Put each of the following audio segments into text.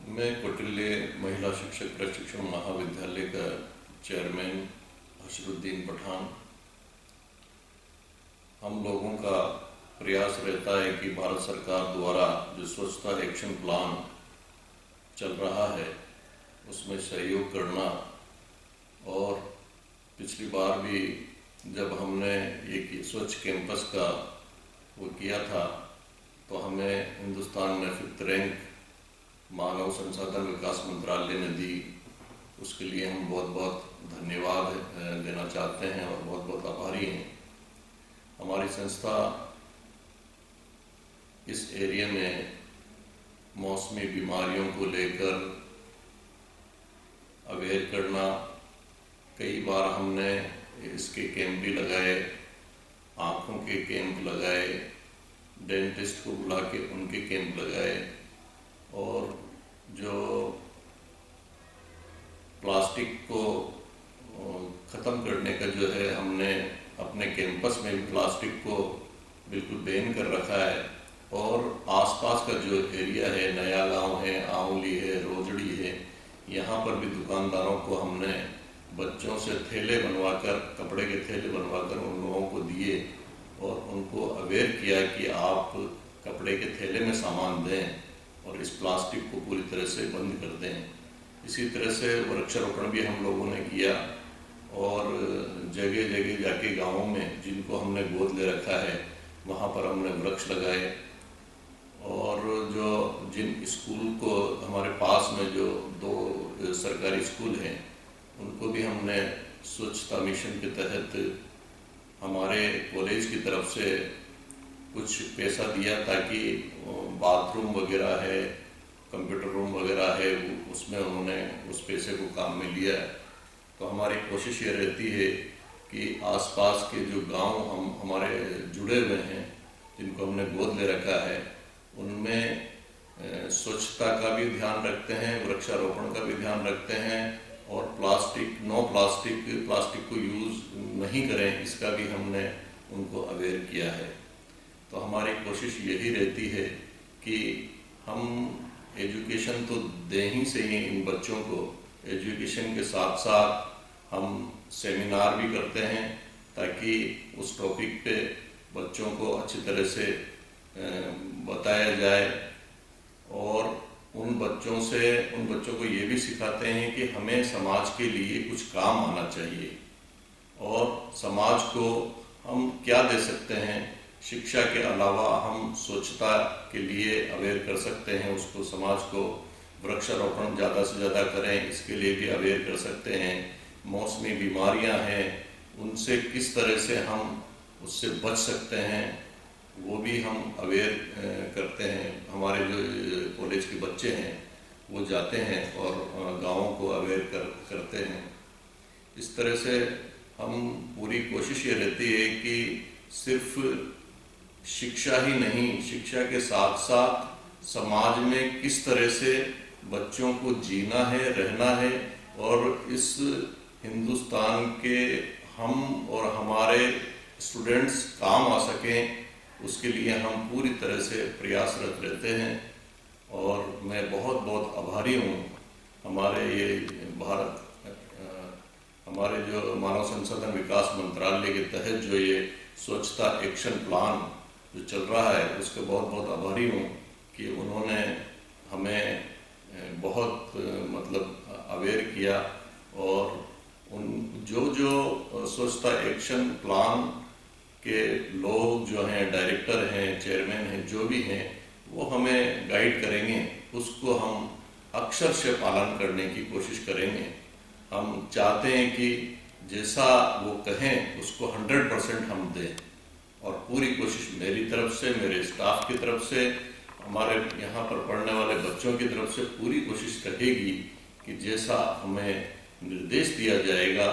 मैं कौटिल्य महिला शिक्षक प्रशिक्षण महाविद्यालय का चेयरमैन हसरुद्दीन पठान। हम लोगों का प्रयास रहता है कि भारत सरकार द्वारा जो स्वच्छता एक्शन प्लान चल रहा है उसमें सहयोग करना। और पिछली बार भी जब हमने एक स्वच्छ कैंपस का वो किया था तो हमें हिंदुस्तान में 5th रैंक मानव संसाधन विकास मंत्रालय ने दी। उसके लिए हम बहुत बहुत धन्यवाद देना चाहते हैं और बहुत बहुत आभारी हैं। हमारी संस्था इस एरिया में मौसमी बीमारियों को लेकर अवेयर करना, कई बार हमने इसके कैंप भी लगाए, आँखों के कैंप लगाए, डेंटिस्ट को बुला के उनके कैंप लगाए, और जो प्लास्टिक को ख़त्म करने का जो है हमने अपने कैंपस में भी प्लास्टिक को बिल्कुल बैन कर रखा है। और आसपास का जो एरिया है, नया गांव है, आंवली है, रोजड़ी है, यहाँ पर भी दुकानदारों को हमने बच्चों से थैले बनवाकर, कपड़े के थैले बनवाकर उन लोगों को दिए और उनको अवेयर किया कि आप कपड़े के थैले में सामान दें और इस प्लास्टिक को पूरी तरह से बंद कर दें। इसी तरह से वृक्षारोपण भी हम लोगों ने किया और जगह जगह जाके गाँवों में जिनको हमने गोद ले रखा है वहाँ पर हमने वृक्ष लगाए। और जो जिन स्कूल को हमारे पास में जो 2 सरकारी स्कूल हैं उनको भी हमने स्वच्छता मिशन के तहत हमारे कॉलेज की तरफ से कुछ पैसा दिया ताकि बाथरूम वगैरह है, कंप्यूटर रूम वगैरह है, उसमें उन्होंने उस पैसे को काम में लिया है। तो हमारी कोशिश ये रहती है कि आसपास के जो गांव हम हमारे जुड़े हुए हैं, जिनको हमने गोद ले रखा है, उनमें स्वच्छता का भी ध्यान रखते हैं, वृक्षारोपण का भी ध्यान रखते हैं और प्लास्टिक को यूज़ नहीं करें, इसका भी हमने उनको अवेयर किया है। तो हमारी कोशिश यही रहती है कि हम एजुकेशन तो दें ही सही इन बच्चों को, एजुकेशन के साथ साथ हम सेमिनार भी करते हैं ताकि उस टॉपिक पे बच्चों को अच्छी तरह से बताया जाए। और उन बच्चों को ये भी सिखाते हैं कि हमें समाज के लिए कुछ काम आना चाहिए और समाज को हम क्या दे सकते हैं। शिक्षा के अलावा हम स्वच्छता के लिए अवेयर कर सकते हैं, उसको समाज को वृक्षारोपण ज़्यादा से ज़्यादा करें, इसके लिए भी अवेयर कर सकते हैं। मौसमी बीमारियां हैं, उनसे किस तरह से हम उससे बच सकते हैं वो भी हम अवेयर करते हैं। हमारे जो कॉलेज के बच्चे हैं वो जाते हैं और गाँवों को अवेयर करते हैं। इस तरह से हम पूरी कोशिश ये रहती है कि सिर्फ शिक्षा ही नहीं, शिक्षा के साथ साथ समाज में किस तरह से बच्चों को जीना है, रहना है और इस हिंदुस्तान के हम और हमारे स्टूडेंट्स काम आ सकें, उसके लिए हम पूरी तरह से प्रयासरत रहते हैं। और मैं बहुत बहुत आभारी हूँ हमारे हमारे जो मानव संसाधन विकास मंत्रालय के तहत जो ये स्वच्छता एक्शन प्लान जो चल रहा है उसके बहुत बहुत आभारी हूँ कि उन्होंने हमें बहुत अवेयर किया। और उन जो स्वच्छता एक्शन प्लान के लोग जो हैं, डायरेक्टर हैं, चेयरमैन हैं, जो भी हैं, वो हमें गाइड करेंगे, उसको हम अक्षर से पालन करने की कोशिश करेंगे। हम चाहते हैं कि जैसा वो कहें उसको 100% हम दें और पूरी कोशिश मेरी तरफ से, मेरे स्टाफ की तरफ से, हमारे यहाँ पर पढ़ने वाले बच्चों की तरफ से पूरी कोशिश रहेगी कि जैसा हमें निर्देश दिया जाएगा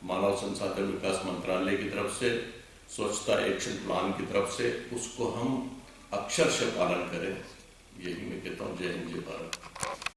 मानव संसाधन विकास मंत्रालय की तरफ से, स्वच्छता एक्शन प्लान की तरफ से, उसको हम अक्षर से पालन करें। यही मैं कहता हूँ। जय हिंद, जय भारत।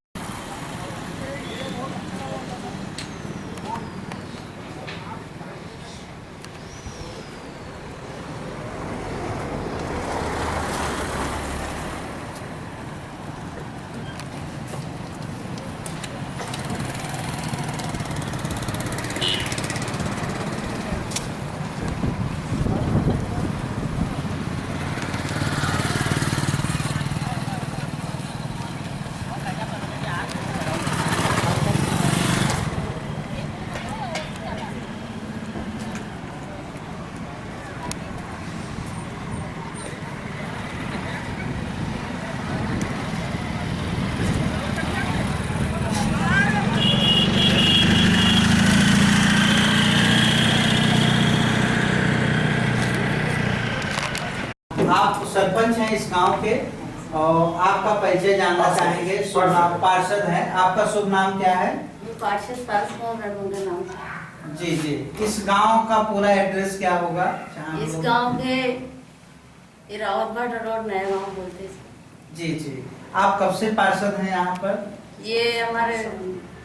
गांव के, और आपका परिचय जानना चाहेंगे। शुभ नाम पार्षद हैं, आपका शुभ नाम क्या है? पार्षद नाम। जी जी, इस गांव का पूरा एड्रेस क्या होगा? इस गांव के इरावतगढ़ रोड नया गांव बोलते हैं। जी जी, आप कब से पार्षद हैं यहाँ पर? ये हमारे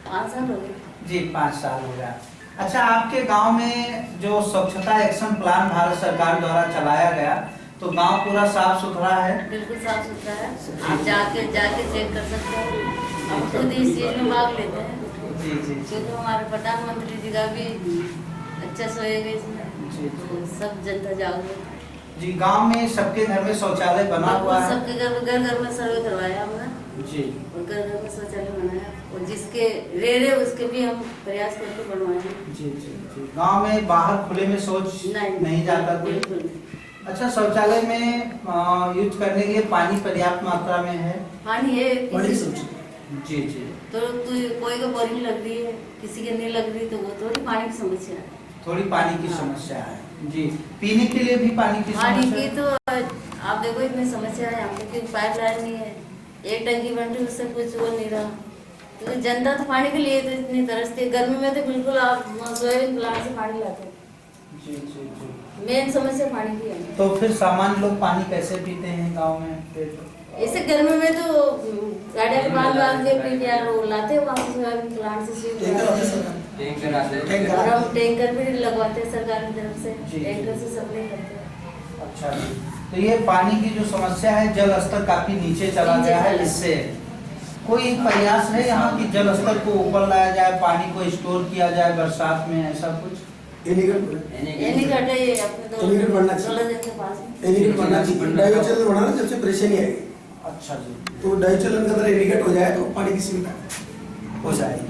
5 साल हो गए। जी 5 साल हो गया। अच्छा, आपके गांव में जो स्वच्छता एक्शन प्लान भारत सरकार द्वारा चलाया गया, तो गांव पूरा साफ सुथरा है? बिल्कुल साफ सुथरा है, आप जाके चेक कर सकते हैं। हम खुद इस चीज में भाग लेते हैं। जी जी, क्योंकि हमारे प्रधानमंत्री जी का भी अच्छा सहयोग है इसमें, तो सब जनता जागरूक। जी, गांव में सबके घर में शौचालय बना हुआ है? सबके घर में सर्वे करवाया हमने जी, और घर में शौचालय बनाया, और जिसके रेरे उसके भी हम प्रयास करके बनवाए हैं। जी जी जी। गांव में बाहर खुले में शौच नहीं जाता कोई? बिल्कुल। अच्छा, शौचालय में यूज करने के लिए पानी पर्याप्त मात्रा में है? पानी है जी जी, तो कोई को बोरिंग लग रही है, किसी के नहीं लग रही, तो वो थोड़ी पानी की समस्या है। थोड़ी पानी की समस्या है। जी, पीने के लिए भी पानी की पानी समस्या की है? तो आप देखो इतनी समस्या है यहाँ पे, क्योंकि पाइप लाइन नहीं है, एक टंकी बन रही, उससे कुछ वो नहीं रहा। तो जनता तो पानी के लिए तो इतनी तरसती है। गर्मी में तो बिल्कुल आप सोयाबीन प्लांट से पानी लाते हैं। जी जी जी। मेन समस्या पानी की है। तो फिर सामान्य लोग पानी कैसे पीते हैं गांव में? ऐसे गर्मी में तो गाड़िया के बांध के पीटीआर लाते हैं वहाँ सोयाबीन प्लांट से, और हम टैंकर भी लगवाते हैं सरकार की तरफ से, टैंकर से सप्लाई करते हैं। अच्छा जी, तो ये पानी की जो समस्या है, जल स्तर काफी नीचे चला गया है, इससे कोई प्रयास है यहाँ की जल स्तर को ऊपर लाया जाए, पानी को स्टोर किया जाए बरसात में, ऐसा कुछ? एनीकट है ये अपने तो बनना चाहिए। 16 दिन के पास है। एनीकट बनना चाहिए। डाइचलन बनाना सबसे परेशानी आएगी। अच्छा जी, तो डाइचलन के अंदर एनीकट हो जाए तो पानी की सुविधा हो जाएगी।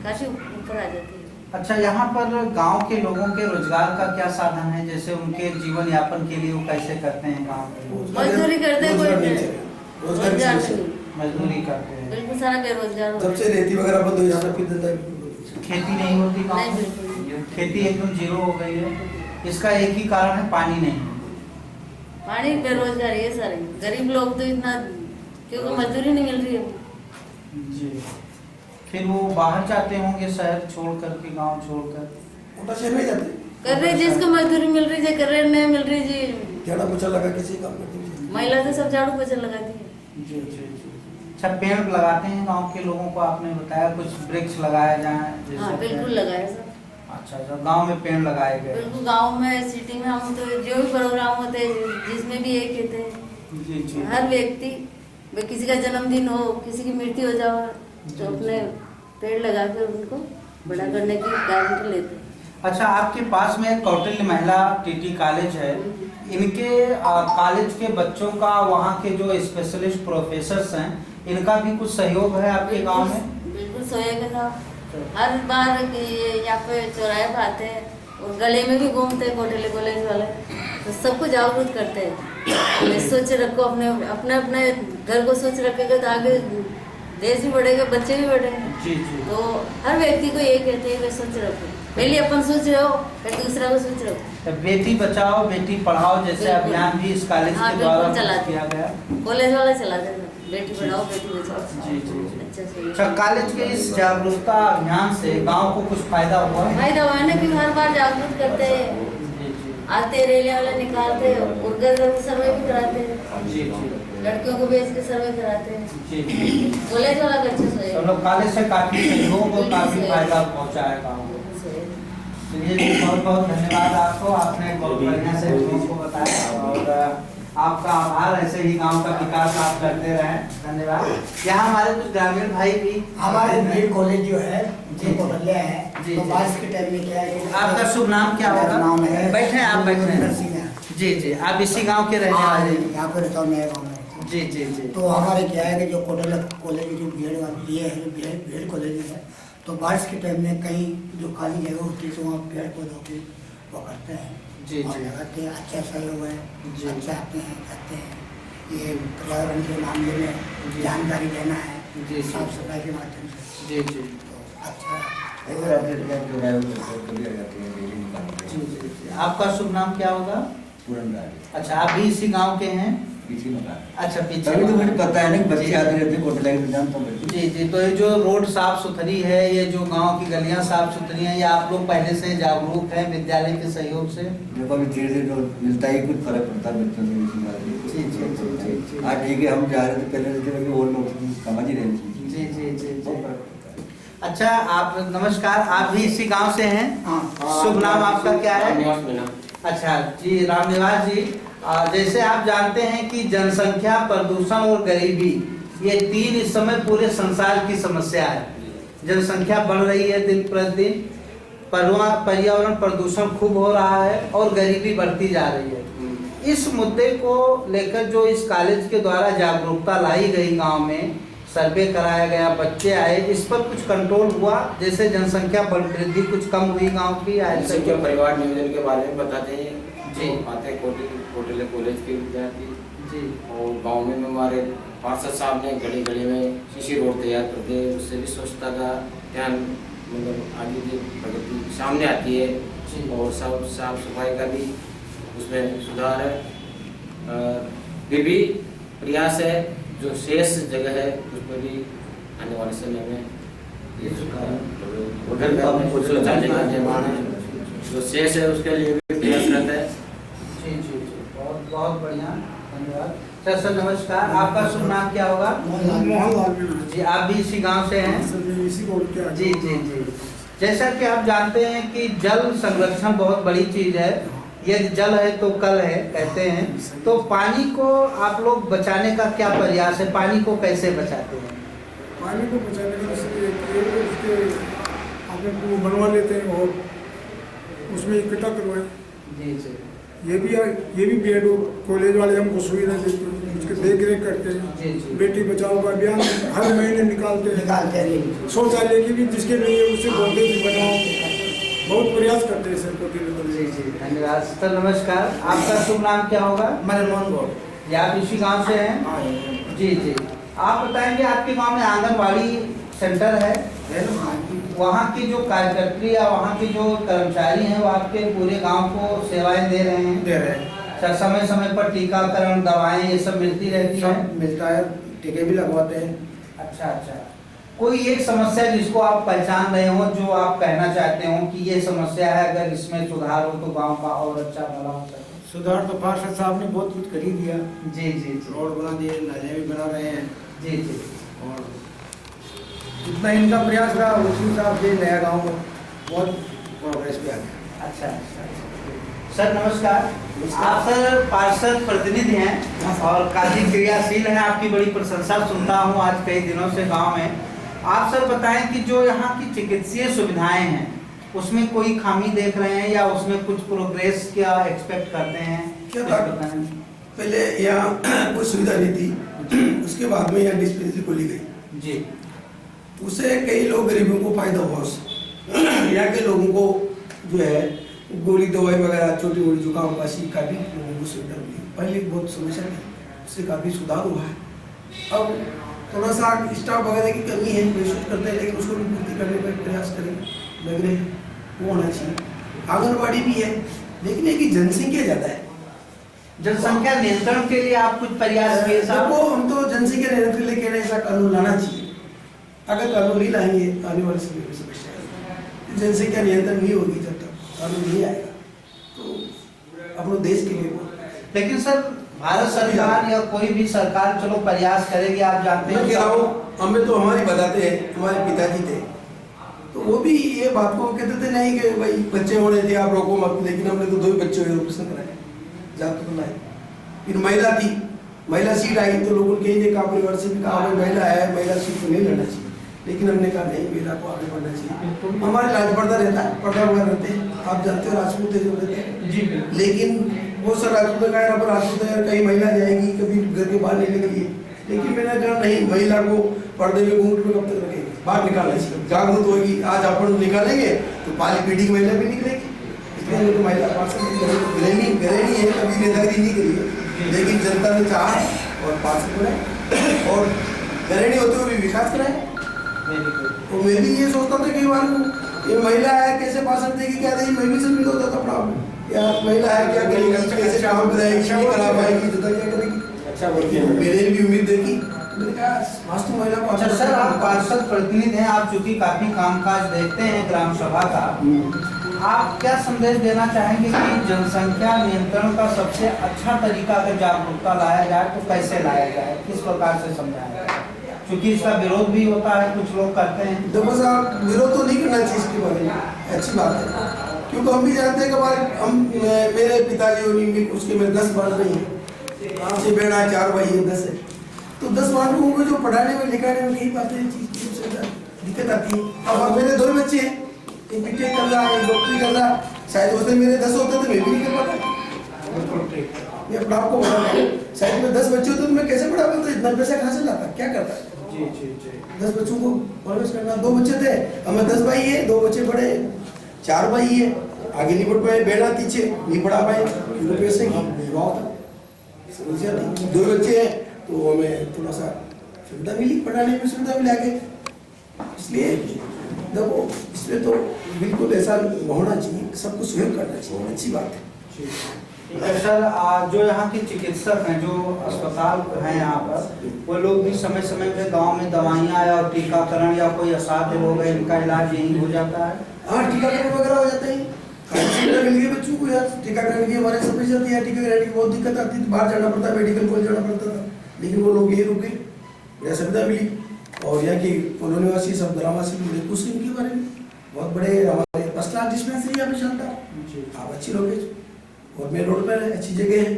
काफी ऊपर आ जाती है। अच्छा, यहाँ पर गांव के लोगों के रोजगार का क्या साधन है? जैसे उनके जीवन यापन के लिए वो कैसे करते हैं गांव में? मजदूरी करते हैं, कोई रोजगार की समस्या है। मजदूरी करते हैं। बिल्कुल सारा बेरोजगार हो जब से रेती वगैरह बंद हो जाना, फिर धंधा खेती नहीं होती गांव नहीं, में? बिल्कुल नहीं। खेती एकदम जीरो हो गई है। इसका एक ही कारण है, पानी नहीं। पानी, बेरोजगारी है सारे। गरीब लोग तो इतना, क्योंकि मजदूरी नहीं मिल रही है। जी, फिर वो बाहर जाते होंगे शहर छोड़ करके, गांव छोड़कर? मोटा शहर में जाते कर रहे जिसको मजदूरी मिल रही है, कर रहे नहीं मिल रही जी। झाड़ा पोछा लगा किसी काम करते हैं। महिला तो सब झाड़ू पोछा लगाती है। जी जी जी। अच्छा, पेड़ लगाते हैं गांव के लोगों को? आपने बताया कुछ वृक्ष लगाया जाए जैसे? हाँ बिल्कुल लगाया सब। अच्छा अच्छा, गांव में पेड़ लगाए गए? बिल्कुल, गांव में सिटी में हम तो जो भी प्रोग्राम होते हैं जिसमें भी एक कहते हैं, जी जी। हर व्यक्ति, किसी का जन्मदिन हो, किसी की मृत्यु हो जाए, तो अपने पेड़ लगा कर उनको बड़ा करने की गारंटी लेते हैं। अच्छा, आपके पास में एक कौटिल्य महिला टीटी कॉलेज है, इनके कॉलेज के बच्चों का, वहाँ के जो स्पेशलिस्ट प्रोफेसर्स हैं, इनका भी कुछ सहयोग है आपके गांव में? बिल्कुल सहयोग है। हर बार यहाँ पे चौराहे पे आते हैं और गले में भी घूमते हैं कौटिल्य कॉलेज वाले, तो सबको जागरूक करते हैं। सोच रखो, अपने अपने घर को सोच रखेगा तो आगे देश भी बढ़ेगा, बच्चे भी बढ़ेंगे। जी जी। तो हर व्यक्ति को ये कहते हैं कि सोच रखो, पहले अपन सोच रहे हो, फिर दूसरा को सोच रहे हो। बेटी बचाओ बेटी पढ़ाओ जैसे बिल्कुल। अभियान भी इस कॉलेज हाँ, के द्वारा बिल्कुल चलाते किया गया। कॉलेज वाला चलाते हैं, बेटी पढ़ाओ बेटी बचाओ। जी जी जी। अच्छा से अच्छा, कॉलेज के इस जागरूकता अभियान से गांव को कुछ फायदा हुआ है? फायदा हुआ है ना, कि हर बार जागरूक करते हैं, जी जी आते रेले वाले निकालते हैं और घर घर में सर्वे भी कराते हैं। जी जी। लड़कियों को भेज के सर्वे कराते हैं। जी जी। कॉलेज वाला अच्छा तो सहयोग। लोग कॉलेज से काफी सहयोग और काफी फायदा पहुंचा है गाँव को। चलिए जी, बहुत बहुत धन्यवाद आपको, आपने बहुत बढ़िया से लोगों को बताया, और आपका आभार। ऐसे ही गांव का विकास आप करते रहें। धन्यवाद। यहाँ हमारे कुछ ग्रामीण भाई भी, हमारे बीएड कॉलेज जो है जी कोटल्या है, जी तो जी। बारिश के टाइम में क्या है कि आपका शुभ नाम क्या होगा? मेरा नाम है बैठे आप, बैठे। नरेंद्र सिंह है। जी जी, आप इसी गांव के रहने वाले हैं? यहाँ पे रहता हूँ, नया गाँव में। जी जी जी। तो हमारे क्या है कि जो कोटल्या कॉलेज जो बीएड कॉलेज है, तो बारिश के टाइम में कहीं जो खाली जगह होती है तो वहाँ पेड़ पौधों की वो करते हैं जी और जी। लगाते हैं। अच्छा सहयोग है, जी। अच्छा आते हैं करते हैं। ये पर्यावरण के मामले में जी। जानकारी देना है जी। साफ सफाई के माध्यम से, जी जी। तो अच्छा है। जी जी जी। आपका शुभ नाम क्या होगा? पूरन राज। अच्छा, आप भी इसी गांव के हैं? पीछे मकान। अच्छा पीछे तभी तो मुझे मकान। पता है ना कि बच्चे जी। आते रहते कोटे लगे तो जानता हूँ। जी जी, तो ये जो रोड साफ सुथरी है, ये जो गांव की गलियां साफ सुथरी हैं, ये आप लोग पहले से जागरूक हैं विद्यालय के सहयोग से? देखो अभी धीरे धीरे जो मिलता ही कुछ फर्क पड़ता है बच्चों से इसी बात में। जी, जी, जी, जी, जी। आज ठीक है, हम जा रहे थे पहले से कि और लोग समझ ही रहे थे। जी जी जी बहुत जी। फर्क पड़ता है। अच्छा, आप नमस्कार, आप भी इसी गांव से हैं? हाँ। शुभ नाम आपका क्या है? निवास मीना। अच्छा जी, रामनिवास जी, जैसे आप जानते हैं कि जनसंख्या, प्रदूषण और गरीबी, ये तीन इस समय पूरे संसार की समस्या है। जनसंख्या बढ़ रही है दिन प्रतिदिन, पर्यावरण प्रदूषण खूब हो रहा है और गरीबी बढ़ती जा रही है। इस मुद्दे को लेकर जो इस कॉलेज के द्वारा जागरूकता लाई गई, गांव में सर्वे कराया गया, बच्चे आए, इस पर कुछ कंट्रोल हुआ? जैसे जनसंख्या वृद्धि कुछ कम हुई गांव की? ऐसे क्या परिवार नियोजन के बारे में बताते हैं जी। आते कोटले कॉलेज के विद्यार्थी जी और गांव में हमारे पार्षद साहब ने गली गली में सीसी रोड तैयार करते हैं, उससे भी स्वच्छता का ध्यान मतलब आगे की प्रगति सामने आती है जी। और सब साफ सफाई का भी उसमें सुधार है। फिर भी प्रयास है, जो शेष जगह है उस पर भी आने वाले समय में ये शौचालय का निर्माण है, जो शेष है उसके लिए भी प्रयास रहता है। जी जी जी, बहुत बहुत बढ़िया, धन्यवाद। सर सर नमस्कार, आपका शुभ नाम क्या होगा? मोहनलाल जी, आप भी इसी गांव से हैं? इसी को क्या जी जी जी। जैसा कि आप जानते हैं कि जल संरक्षण बहुत बड़ी चीज है, यदि जल है तो कल है कहते हैं, तो पानी को आप लोग बचाने का क्या प्रयास है? पानी को कैसे बचाते हैं? पानी को बचाने का उसके आपने वो बनवा लेते हैं और उसमें इकट्ठा करवाएं। जी जी ये भी बीएड कॉलेज वाले हमको सुविधा देते हैं, उसके देख रेख करते जी, हैं। जी। बेटी बचाओ का अभियान हर महीने निकालते हैं। शौचालय की भी जिसके नहीं है उससे बोलते भी बनाओ, बहुत प्रयास करते हैं सर को। जी जी, धन्यवाद। सर नमस्कार, आपका शुभ नाम क्या होगा? मनमोहन गौड़। ये आप इसी गांव से हैं? जी जी, आप बताएंगे आपके गांव में आंगनबाड़ी सेंटर है? वहाँ की जो कार्यकर्त्री या वहाँ के जो कर्मचारी हैं वो आपके पूरे गांव को सेवाएं दे रहे हैं? दे रहे हैं। सर समय समय पर टीकाकरण, दवाएं ये सब मिलती रहती हैं? सब मिलता है, टीके भी लगवाते हैं। अच्छा अच्छा, कोई एक समस्या जिसको आप पहचान रहे हो, जो आप कहना चाहते हो कि ये समस्या है, अगर इसमें सुधार हो तो गांव का और अच्छा भला हो सके? सुधार तो पार्षद साहब ने बहुत कुछ कर ही दिया। जी जी जी। रोड बना दिए, नाले भी बना रहे हैं जी जी। और जितना इनका प्रयास रहा उसी हिसाब से नया गांव को बहुत प्रोग्रेस पे आ गया। अच्छा अच्छा। सर नमस्कार, आप सर पार्षद प्रतिनिधि हैं और काफी क्रियाशील हैं, आपकी बड़ी प्रशंसा सुनता हूँ आज कई दिनों से गांव में। आप सर बताएं कि जो यहाँ की चिकित्सीय सुविधाएं हैं उसमें कोई खामी देख रहे हैं या उसमें कुछ प्रोग्रेस क्या एक्सपेक्ट करते हैं? क्या कुछ था? बताएं। पहले यहाँ कोई सुविधा नहीं थी, उसके बाद में यहाँ डिस्पेंसरी खोली गई। जी। उससे कई लोग गरीबों को फायदा हुआ उससे। यहाँ के लोगों को जो है गोली दवाई वगैरह छोटी मोटी जुकाम काशी का भी लोगों को सुविधा हुई। पहले बहुत समस्या थी, उससे काफ़ी सुधार हुआ है। अब थोड़ा सा स्टाफ वगैरह की कमी है, महसूस करते हैं, लेकिन उसको भी पूर्ति करने का प्रयास करें लग रहे हैं, वो होना चाहिए। आंगनबाड़ी भी है, लेकिन एक ही जनसंख्या ज़्यादा है। जनसंख्या नियंत्रण के लिए आप कुछ प्रयास किए साहब? देखो, हम तो जनसंख्या नियंत्रण के लिए कह रहे हैं, ऐसा कानून लाना चाहिए। अगर कानून नहीं लाएंगे आने वाले समय में समस्या आएगी। जनसंख्या नियंत्रण नहीं होगी जब तक कानून नहीं आएगा, तो अपने देश के लिए लेकिन सर भारत सरकार या कोई भी सरकार चलो प्रयास करेगी, आप जानते मैं कह रहा हैं। हूँ, हमें तो हमारी बताते हैं, हमारे पिताजी थे तो वो भी ये बात को कहते थे नहीं कि भाई बच्चे होने थे आप रोको मत, लेकिन हमने तो 2 ही बच्चे हुए, ऑपरेशन कराए, जाते तो लाए। फिर महिला थी, महिला सीट आई तो लोगों ने कहीं कहा, परिवार से भी कहा भाई महिला है, महिला सीट को नहीं लड़ना चाहिए, लेकिन हमने कहा नहीं, महिला को आगे बढ़ना चाहिए। हमारे लाज पर्दा रहता है, पर्दा वगैरह रहते हैं, आप जानते हो राजपूत जो रहते हैं जी, लेकिन वो सर राजपूत का यार राजपूत है, कहीं महिला जाएगी कभी घर के बाहर नहीं निकली, लेकिन मैंने कहा नहीं, महिला को पर्दे में घूंघट में कब तक रखेंगे, बाहर निकालना चाहिए, जागरूक होगी। आज अपन निकालेंगे तो पाली पीढ़ी की महिला भी निकलेगी, इसलिए तो महिला घरेनी है, कभी नेतागिरी नहीं करी है, लेकिन जनता ने चाहा और पार्षद बनाए और घरेनी होते हुए भी विकास कराए। तो मैं भी ये सोचता था कई बार, ये महिला है कैसे भाषण देगी, क्या देगी, मैं भी से मिल होता था अपना यार, महिला है क्या करेगी, कैसे काम कराएगी, नहीं करा पाएगी, जुदा क्या करेगी, अच्छा बोलिए, मेरे भी उम्मीद है कि मैंने कहा वास्तु महिला को अच्छा सर, आप पार्षद प्रतिनिधि हैं, आप चूंकि काफी कामकाज देखते हैं ग्राम सभा का, आप क्या संदेश देना चाहेंगे कि जनसंख्या नियंत्रण का सबसे अच्छा तरीका अगर जागरूकता लाया जाए तो कैसे लाया जाए, किस प्रकार से समझाया जाए? क्योंकि इसका विरोध भी होता है, कुछ लोग करते हैं। देखो साहब, विरोध तो नहीं करना चाहिए इसके बारे में, अच्छी बात है, क्योंकि हम भी जानते हैं कि हमारे मेरे पिताजी और उसके में 10 बार नहीं है, 5 बहन है, 4 भाई है, 10 है, तो 10 बार लोगों को जो पढ़ाने में लिखाने में कई बातें चीज दिक्कत आती है। अब मेरे 2 बच्चे हैं, एक बीटेक कर रहा है, एक डॉक्टरी कर रहा है, शायद उस दिन मेरे 10 होते तो मैं भी नहीं कर पाता। ये अपना आपको बता रहा, शायद में 10 बच्चे होते तो मैं कैसे पढ़ा पाता, इतना पैसा कहाँ से लाता, क्या करता? जी जी जी। 10 बच्चों को परवरिश करना, 2 बच्चे थे, हमें 10 भाई है, 2 बच्चे बड़े, 4 भाई है, आगे नहीं बढ़ पाए, बेड़ा पीछे नहीं पढ़ा पाए, क्योंकि पैसे की भाव था, समझिए नहीं। 2 बच्चे हैं तो हमें थोड़ा सा सुविधा मिली, पढ़ाने में सुविधा मिला के, इसलिए देखो इसमें तो बिल्कुल ऐसा होना चाहिए, सबको सहयोग करना चाहिए, अच्छी बात है। ठीक है सर, जो यहाँ के चिकित्सक हैं, जो अस्पताल हैं यहाँ पर, वो लोग भी समय समय पे गांव में दवाइयाँ या टीकाकरण या कोई असाध्य रोग है इनका इलाज यही हो जाता है? हाँ, टीकाकरण वगैरह हो जाता है, सुविधा मिल गई बच्चों को यार, टीकाकरण की हमारे सब जाती है, टीकाकरण की बहुत दिक्कत आती थी, बाहर जाना पड़ता, मेडिकल कॉलेज जाना पड़ता था, लेकिन वो लोग यही रुक गए, यह सुविधा मिली। और यहाँ की कॉलोनीवासी सब ग्रामवासी मिले, कुछ इनके बारे में बहुत बड़े हमारे फर्स्ट क्लास डिस्पेंसरी यहाँ पे चलता है, आप अच्छी लोकेज और मेन रोड पर है, अच्छी जगह है,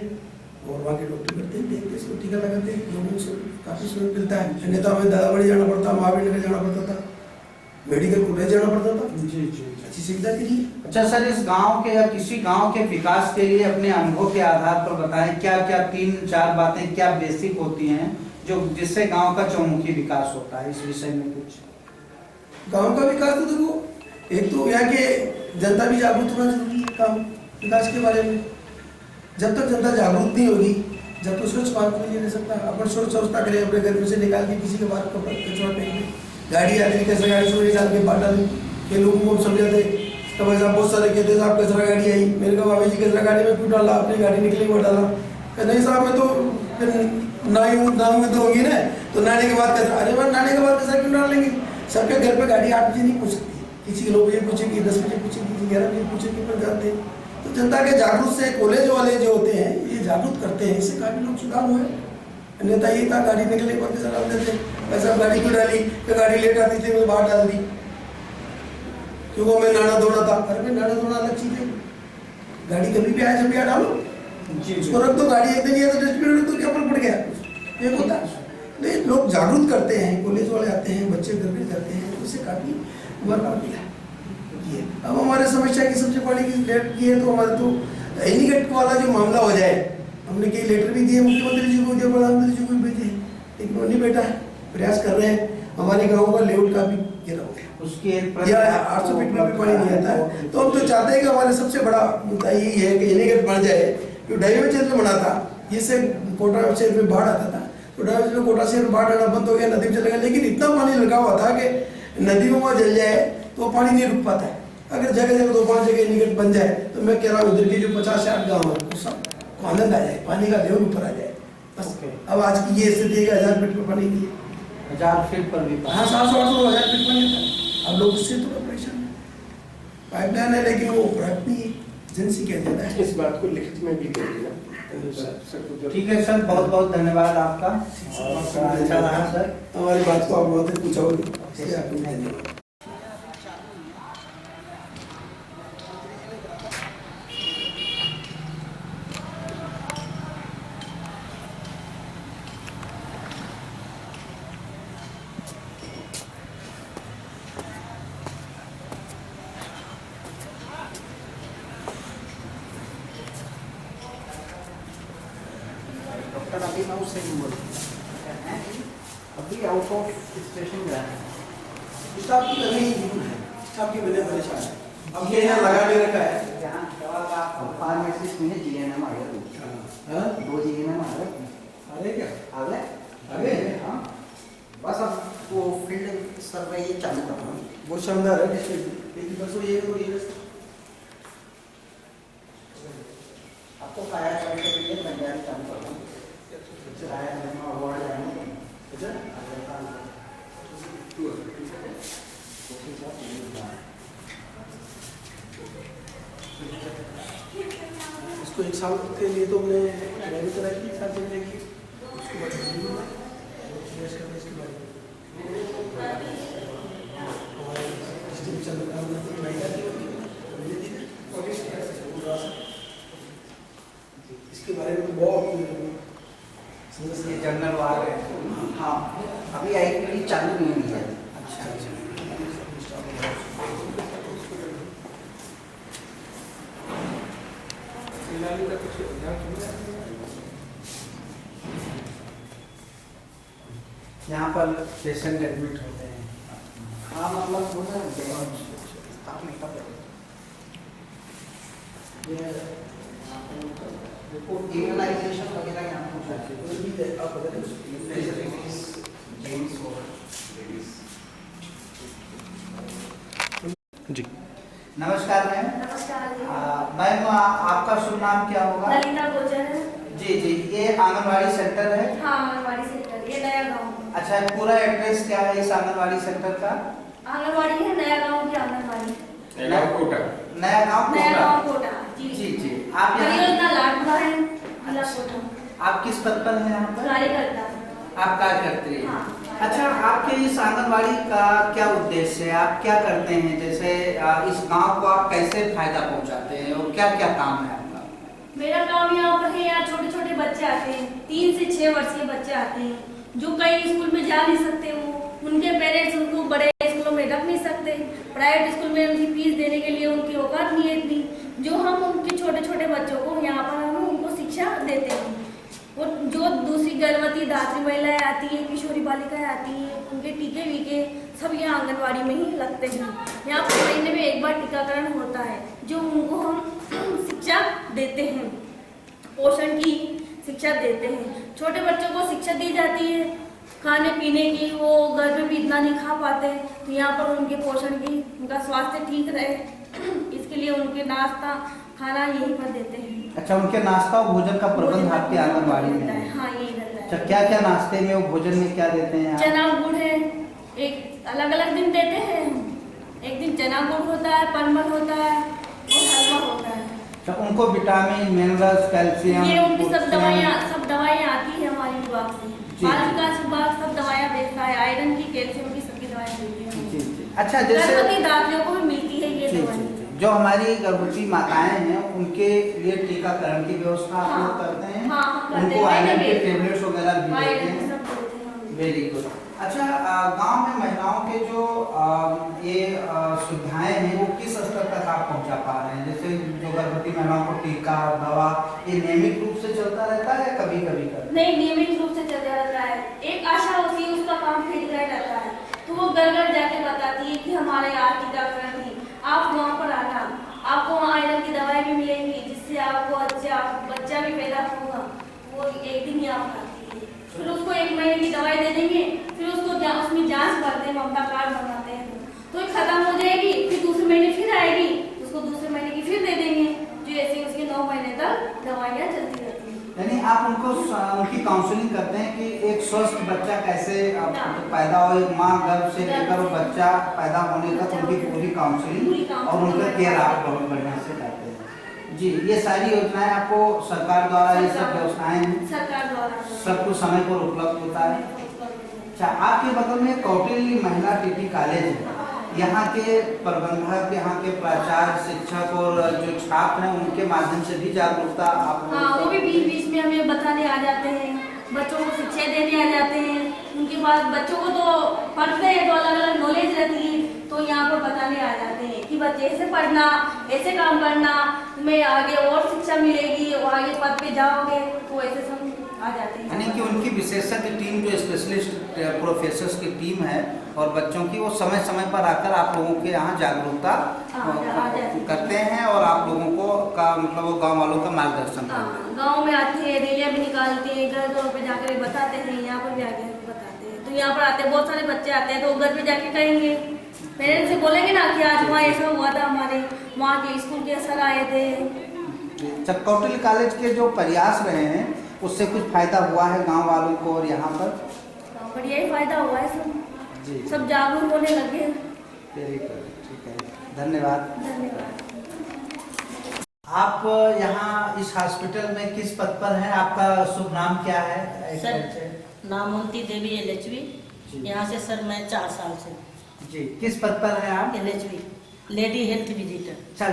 और वहाँ के डॉक्टर करते हैं, देखते हैं, टीका लगाते हैं, लोगों से काफ़ी सहयोग मिलता है। अन्यथा हमें दादाबाड़ी जाना पड़ता, महावीर नगर जाना पड़ता था, मेडिकल कॉलेज जाना पड़ता था। जी जी। अच्छी सुविधा के लिए। अच्छा सर, इस गांव के या किसी गांव के विकास के लिए अपने अनुभव के आधार पर बताएं, क्या क्या 3-4 बातें क्या बेसिक होती हैं जो जिससे गांव का चौमुखी विकास होता है, इस विषय में कुछ? गांव का विकास तो देखो, एक तो यहाँ के जनता भी जागरूक होना जरूरी है काम विकास के बारे में। जब तक जनता जागरूक नहीं होगी, जब तक स्वच्छ भारत नहीं रह सकता। अपन स्वच्छ व्यवस्था करें, अपने घर में से निकाल के किसी के बाहर कचरा फेंक दे, गाड़ी आती है कचरा गाड़ी से निकाल के बाहर डालें, के लोगों को समझाते तो वैसा बहुत सारे कहते साहब कचरा गाड़ी आई, मेरे कहा बाबा जी कचरा गाड़ी में क्यों डाला, अपनी गाड़ी निकली वो डाला, नहीं साहब मैं तो नाई तो होगी ना, तो नाने के बाद कचरा, अरे भाई नाने के बाद कचरा क्यों डालेंगे? सबके घर पे गाड़ी 8 बजे नहीं पूछ सकती, किसी के 9 बजे पूछेगी, 10 बजे पूछेगी, 11 बजे पूछेगी, पर जाते हैं। तो जनता के जागरूक से कॉलेज वाले जो होते हैं ये जागरूक करते हैं, इससे काफी लोग सुधार हुए। अन्यथा ये था गाड़ी निकलने के बाद कचरा डाल देते, वैसा गाड़ी क्यों डाली, तो गाड़ी लेट आती थी मैं बाहर डाल दी, क्योंकि मैं नाना धोना था। अरे भाई नाना धोना अलग चीज है, गाड़ी कभी भी आए जब भी डालो उसको रख दो, गाड़ी एक दिन ये तो डस्टबिन रख दो, क्या फर्क पड़ गया, ये होता है। नहीं, लोग जागरूक करते हैं, कॉलेज वाले आते हैं, बच्चे घर पे जाते हैं, उससे काफी बर्बाद मिला है। अब हमारे समस्या की सबसे बड़ी लेट की है, तो हमारे तो एनीगेट वाला जो मामला हो जाए, हमने कई लेटर भी दिए मुख्यमंत्री जी को, प्रधानमंत्री जी को भी भेजे, लेकिन वो नहीं बैठा है, प्रयास कर रहे हैं। हमारे गाँव का लेआउट का भी घेरा हो गया, उसके 800 फीट में भी पानी नहीं आता है। तो हम तो चाहते हैं कि हमारे सबसे बड़ा मुद्दा यही है कि एनीगेट बन जाए, क्योंकि ढाई क्षेत्र में बना था, जिससे कोटा क्षेत्र में बाढ़ आता था, तो ढाई में कोटा क्षेत्र में बाढ़ आना बंद हो गया, नदी में चला गया, लेकिन इतना पानी लगा हुआ था कि नदी में वहाँ जल जाए तो पानी नहीं रुक पाता है। अगर जगह जगह 2-5 जगह एनीगेट बन जाए, तो मैं कह रहा हूँ इधर के जो 50-60 गाँव है वो सब को आनंद आ जाए, पानी का लेवल ऊपर आ जाए। बस अब आज की ये स्थिति है कि 1000 फीट पर पानी नहीं है, 1000 फीट पर भी, हाँ 700-800 1000 फीट पानी था। अब लोग उससे थोड़ा परेशान है, पाइपलाइन है लेकिन वो प्राप्त नहीं है, एजेंसी कह देता है। इस बात को लिखित में भी कर दिया। ठीक है सर, बहुत बहुत धन्यवाद आपका, अच्छा रहा सर, हमारी बात को आप बहुत पूछा होगी, इसलिए आपको धन्यवाद। अभी मैं उससे नहीं बोल, अभी आउट ऑफ स्टेशन गया है, स्टाफ की कमी है, स्टाफ की वजह परेशान है। अब ये यहाँ लगा के रखा है, यहाँ फार्मेसिस्ट में जीएनएम आ गया, हाँ 2 जीएनएम आ गए, अरे क्या आ गए, आगे हाँ बस अब वो फील्ड सर्वे ये चालू कर रहा हूँ। वो शानदार है, लेकिन बस वो ये आपको काया करने के लिए मैं चालू कर रहा हूँ। एक साल के लिए तो मैं भी तरह की साथ चलने की उसके बाद इसके बारे में हमारे चंद्रकांत महिला इसके बारे में बहुत ये जनरल वार है। हाँ, अभी आई पीढ़ी चालू नहीं हुई है। अच्छा अच्छा। यहाँ पर पेशेंट एडमिट होते हैं। हाँ, मतलब इम्यूनाइजेशन वगैरह यहाँ जी नमस्कार मैम। नमस्कार जी। मैम आपका शुभ नाम क्या होगा? ललिता गोचर है। जी जी, ये आंगनवाड़ी सेंटर है? हाँ, आंगनवाड़ी सेंटर, ये नया गाँव। अच्छा, पूरा एड्रेस क्या है इस आंगनवाड़ी सेंटर का? आंगनवाड़ी है नया गाँव की आंगनवाड़ी। नया गाँव कोटा। नया गाँव कोटा। जी जी जी। आप परियोजना लाडपुरा है, जिला कोटा। आप किस पद पर हैं यहाँ पर? कार्यकर्ता। आप कार्य करते हैं? हाँ। अच्छा, आपके इस आंगनवाड़ी का क्या उद्देश्य है? आप क्या करते हैं? जैसे इस गांव को आप कैसे फायदा पहुंचाते हैं और क्या क्या काम है आपका? मेरा काम यहाँ पर है, यहाँ छोटे छोटे बच्चे आते हैं, 3 से 6 वर्षीय बच्चे आते हैं जो कई स्कूल में जा नहीं सकते। वो उनके पेरेंट्स उनको बड़े स्कूलों में रख नहीं सकते। प्राइवेट स्कूल में उनकी फीस देने के लिए उनकी औकात नहीं है इतनी, जो हम उनके छोटे छोटे बच्चों को यहाँ पर हम उनको शिक्षा देते हैं। और जो दूसरी गर्भवती धात्री महिलाएं आती हैं, किशोरी बालिकाएं आती हैं, उनके टीके वीके सब यहाँ आंगनवाड़ी में ही लगते हैं। यहाँ पर महीने में एक बार टीकाकरण होता है, जो उनको हम शिक्षा देते हैं, पोषण की शिक्षा देते हैं। छोटे बच्चों को शिक्षा दी जाती है खाने पीने की, वो घर में भी इतना नहीं खा पाते, तो यहाँ पर उनके पोषण की, उनका स्वास्थ्य ठीक रहे, इसके लिए उनके नाश्ता खाना यहीं पर देते हैं। अच्छा, उनके नाश्ता और भोजन का प्रबंध आपकी आंगनवाड़ी में है? हाँ, यही रहता है। अच्छा, क्या क्या नाश्ते में और भोजन में क्या देते हैं आप? चना गुड़ है, एक अलग अलग दिन देते हैं। एक दिन चना गुड़ होता है, परमल होता है और हलवा होता है। अच्छा, उनको विटामिन, मिनरल्स, कैल्शियम, ये उनकी सब दवाइयाँ आती है हमारे विभाग से। बाल विकास विभाग सब दवाइयाँ बेचता है, आयरन की, कैल्शियम की सबकी दवाइयाँ देती है। अच्छा, जैसे गर्भवती दादियों को भी मिलती है ये दवाई। जो हमारी गर्भवती माताएं हैं उनके लिए टीकाकरण की व्यवस्था आप लोग करते हैं? हाँ, करते हैं। उनको आयरन के टेबलेट्स वगैरह भी देते आयरन हैं? सब देते हैं। Very good. अच्छा, गांव में महिलाओं के जो ये सुविधाएं हैं वो किस स्तर तक आप पहुंचा पा रहे हैं? जैसे जो गर्भवती महिलाओं को टीका, दवा, ये नियमित रूप से चलता रहता है या कभी कभी करते? नहीं, नियमित रूप से चलता रहता है। एक आशा होती है, उसका काम फिट रहता है, तो वो घर घर जाके बताती है कि हमारे यहाँ टीकाकरण है, आप वहाँ पर आना, आपको वहाँ आयरन की दवाई भी मिलेगी, जिससे आपको बच्चा भी पैदा होगा। वो एक दिन ही आप खाती है, फिर उसको 1 महीने की दवाई दे देंगे, फिर उसको उसमें जांच करते हैं, ममता कार्ड बनाते हैं, तो ये खत्म हो जाएगी, फिर दूसरे महीने फिर आएगी, उसको दूसरे महीने की फिर दे देंगे, जो ऐसे उसके 9 महीने तक दवाइयाँ चलती रहती हैं। यानी आप उनको उनकी काउंसलिंग करते हैं कि एक स्वस्थ बच्चा कैसे पैदा हो, एक माँ गर्भ से लेकर वो बच्चा पैदा होने तक उनकी पूरी काउंसलिंग और उनका केयर आप बहुत बढ़िया से करते हैं। जी, ये सारी योजनाएं आपको सरकार द्वारा, ये सब व्यवस्थाएं हैं, सरकार द्वारा सब कुछ समय पर उपलब्ध होता है? अच्छा, आपके बगल में कौटिल्य महिला टीटी कॉलेज है, यहाँ के प्रबंधक, यहाँ के प्राचार्य, शिक्षक और जो छात्र हैं उनके माध्यम से भी जागरूकता आप? हाँ, वो भी बीच बीच में हमें बताने आ जाते हैं, बच्चों को शिक्षा देने आ जाते हैं। उनके बाद बच्चों को तो पढ़ते हैं तो अलग अलग नॉलेज रहती है, तो यहाँ पर बताने आ जाते हैं कि बच्चे ऐसे पढ़ना, ऐसे काम करना, तुम्हें आगे और शिक्षा मिलेगी, और आगे पद पे जाओगे, तो ऐसे सब आ जाते हैं। यानी कि उनकी विशेषज्ञ टीम, जो स्पेशलिस्ट प्रोफेसर्स की टीम है और बच्चों की, वो समय समय पर आकर आप लोगों के यहाँ जागरूकता करते हैं और आप लोगों को का मतलब वो गाँव वालों का मार्गदर्शन करते हैं? गाँव में आते हैं, रैलियाँ भी निकालते हैं, घर घर पे जाकर बताते हैं, यहाँ पर भी आके बताते हैं। तो यहाँ पर आते हैं, बहुत सारे बच्चे आते हैं, तो घर पे जाके कहेंगे, पेरेंट्स से बोलेंगे ना कि आज वहाँ ऐसा हुआ था, हमारे वहाँ के स्कूल के सर आए थे। कौटिल्य कॉलेज के जो प्रयास रहे हैं उससे कुछ फायदा हुआ है गांव वालों को और यहाँ पर? बढ़िया ही फायदा हुआ है, सब जागरूक होने लगे। वेरी गुड, ठीक है, धन्यवाद। धन्यवाद। आप यहाँ इस हॉस्पिटल में किस पद पर हैं? आपका शुभ नाम क्या है? सर नामवंती देवी LHV, यहाँ से सर मैं 4 साल से। जी, किस पद पर हैं आप? LHV lady health visitor. अच्छा,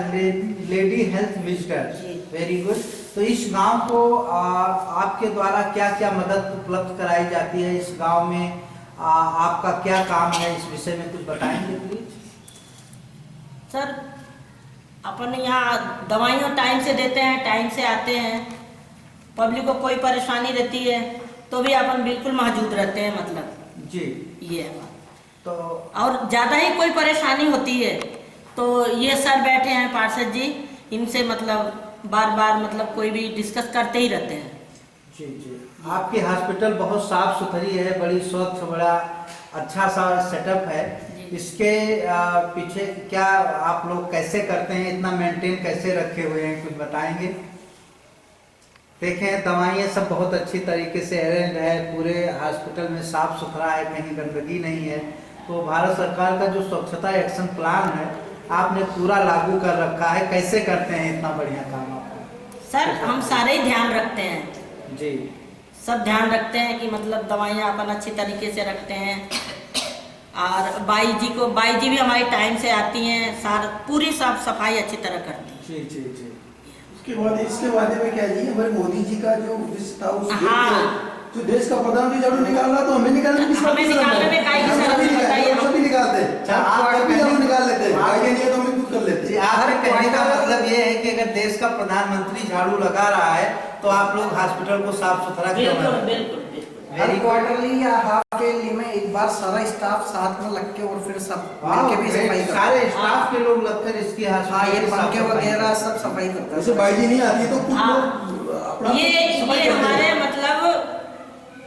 लेडी हेल्थ विजिटर, जी। Very good. तो इस गांव को आपके द्वारा क्या क्या मदद उपलब्ध कराई जाती है? इस गांव में आपका क्या काम है, इस विषय में कुछ बताएंगे प्लीज? सर अपन यहाँ दवाइयाँ टाइम से देते हैं, टाइम से आते हैं। पब्लिक को कोई परेशानी रहती है तो भी अपन बिल्कुल मौजूद रहते हैं, मतलब जी, ये है बात। तो और ज़्यादा ही कोई परेशानी होती है तो ये सर बैठे हैं पार्षद जी, इनसे मतलब बार बार मतलब कोई भी डिस्कस करते ही रहते हैं। जी जी, आपकी हॉस्पिटल बहुत साफ सुथरी है, बड़ी स्वच्छ, बड़ा अच्छा सा सेटअप है। इसके पीछे क्या आप लोग कैसे करते हैं, इतना मेंटेन कैसे रखे हुए हैं, कुछ बताएंगे? देखें, दवाइयाँ सब बहुत अच्छी तरीके से अरेंज है, पूरे हॉस्पिटल में साफ सुथरा है, कहीं गंदगी नहीं है। तो भारत सरकार का जो स्वच्छता एक्शन प्लान है आपने पूरा लागू कर रखा है, कैसे करते हैं इतना बढ़िया काम आप? सर हम सारे ही ध्यान रखते हैं जी, सब ध्यान रखते हैं कि मतलब दवाइयाँ अपन अच्छी तरीके से रखते हैं। और बाई जी भी हमारी टाइम से आती हैं, पूरी साफ सफाई अच्छी तरह करती हैं। जी जी जी। इसके बारे में क्या जी, हमारे मोदी जी का जो विश था उस हाँ। जो देश का प्रधानमंत्री झाड़ू निकाल रहा तो हमें निकालने की हमें निकालने में काहे की जरूरत है? सभी निकालते हैं, आप कभी झाड़ू निकाल लेते हैं, आगे नहीं है तो हम खुद कर लेते हैं। आपके कहने का मतलब ये है कि अगर देश का प्रधानमंत्री झाड़ू लगा रहा है तो आप लोग हॉस्पिटल को साफ सुथरा क्यों बिल्कुल रखें? बिल्कुल बिल्कुल। हर क्वार्टरली या हाफ ईयरली में एक बार सारा स्टाफ साथ में लग के और फिर सब मिलके भी सफाई करते हैं। सारे स्टाफ के लोग लगकर इसकी हाँ, ये पंखे वगैरह सब सफाई करते हैं। जैसे बाई जी नहीं आती है तो कुछ हाँ। लोग अपना ये सफाई करते हमारे हैं। मतलब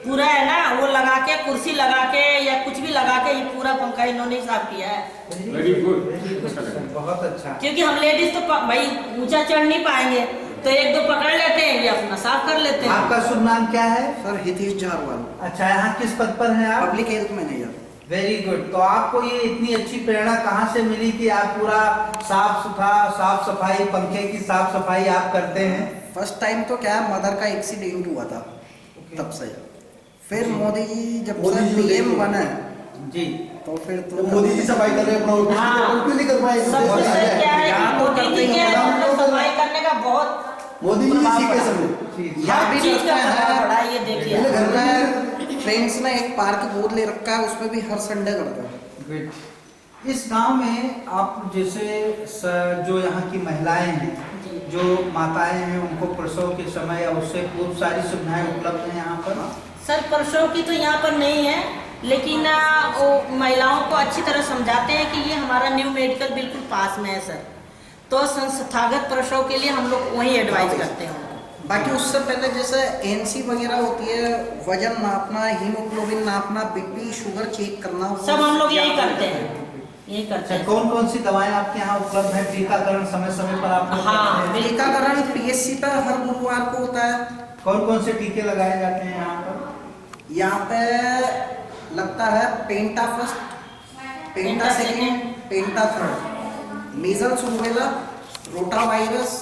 पूरा है ना, वो लगा के कुर्सी लगा के या कुछ भी लगा के ये पूरा पंखा इन्होंने ही साफ किया है। वेरी गुड, बहुत अच्छा। क्योंकि हम लेडीज तो भाई ऊंचा चढ़ नहीं पाएंगे तो एक दो पकड़ लेते हैं, ये अपना साफ कर लेते हैं। आपका शुभ नाम क्या है? सर हितेश झारवाल, अच्छा, यहाँ किस पद पर हैं आप? Public health manager. Very good. तो आपको ये इतनी अच्छी प्रेरणा कहाँ से मिली कि आप पूरा साफ सुथरा, साफ सफाई, पंखे की साफ सफाई आप करते हैं? फर्स्ट टाइम तो क्या है, मदर का एक्सीडेंट हुआ था तब से। फिर मोदी जी जब से PM बने जी, तो फिर तो मोदी जी सफाई कर रहे हैं अपना, हाँ। हम क्यों नहीं कर पाएंगे? सबसे क्या है यहाँ कि तो मोदी जी करते के हैं, मतलब सफाई करने का बहुत मोदी जी सीखे सब यहाँ हर भी चीज का करते प्रभाव हैं। पड़ा है, ये देखिए। पहले घर में फ्रेंड्स ने एक पार्क गोद ले रखा है, उसमें भी हर संडे करते हैं। गुड। इस गांव में आप जैसे जो यहाँ की महिलाएं हैं, जो माताएं हैं, उनको प्रसव के समय या उससे पूर्व सारी सुविधाएं उपलब्ध हैं यहाँ पर? सर प्रसव की तो यहाँ पर नहीं है, लेकिन वो महिलाओं को अच्छी तरह समझाते हैं कि ये हमारा न्यू मेडिकल बिल्कुल पास में है सर, तो संस्थागत प्रसव के लिए हम लोग वहीं एडवाइस करते हैं उनको। बाकी उससे पहले जैसे NC वगैरह होती है, वजन नापना, हीमोग्लोबिन नापना, BP शुगर चेक करना, सब हम लोग यही करते हैं, यही करते अच्छा, हैं। कौन कौन सी दवाएं आपके यहाँ उपलब्ध है? टीकाकरण समय समय पर आप लोग हाँ, करते हैं? टीकाकरण PSC पे हर गुरुवार को होता है। कौन कौन से टीके लगाए जाते हैं यहाँ पर? यहाँ पे लगता है penta first, penta second, penta third, measles, rubella, rotavirus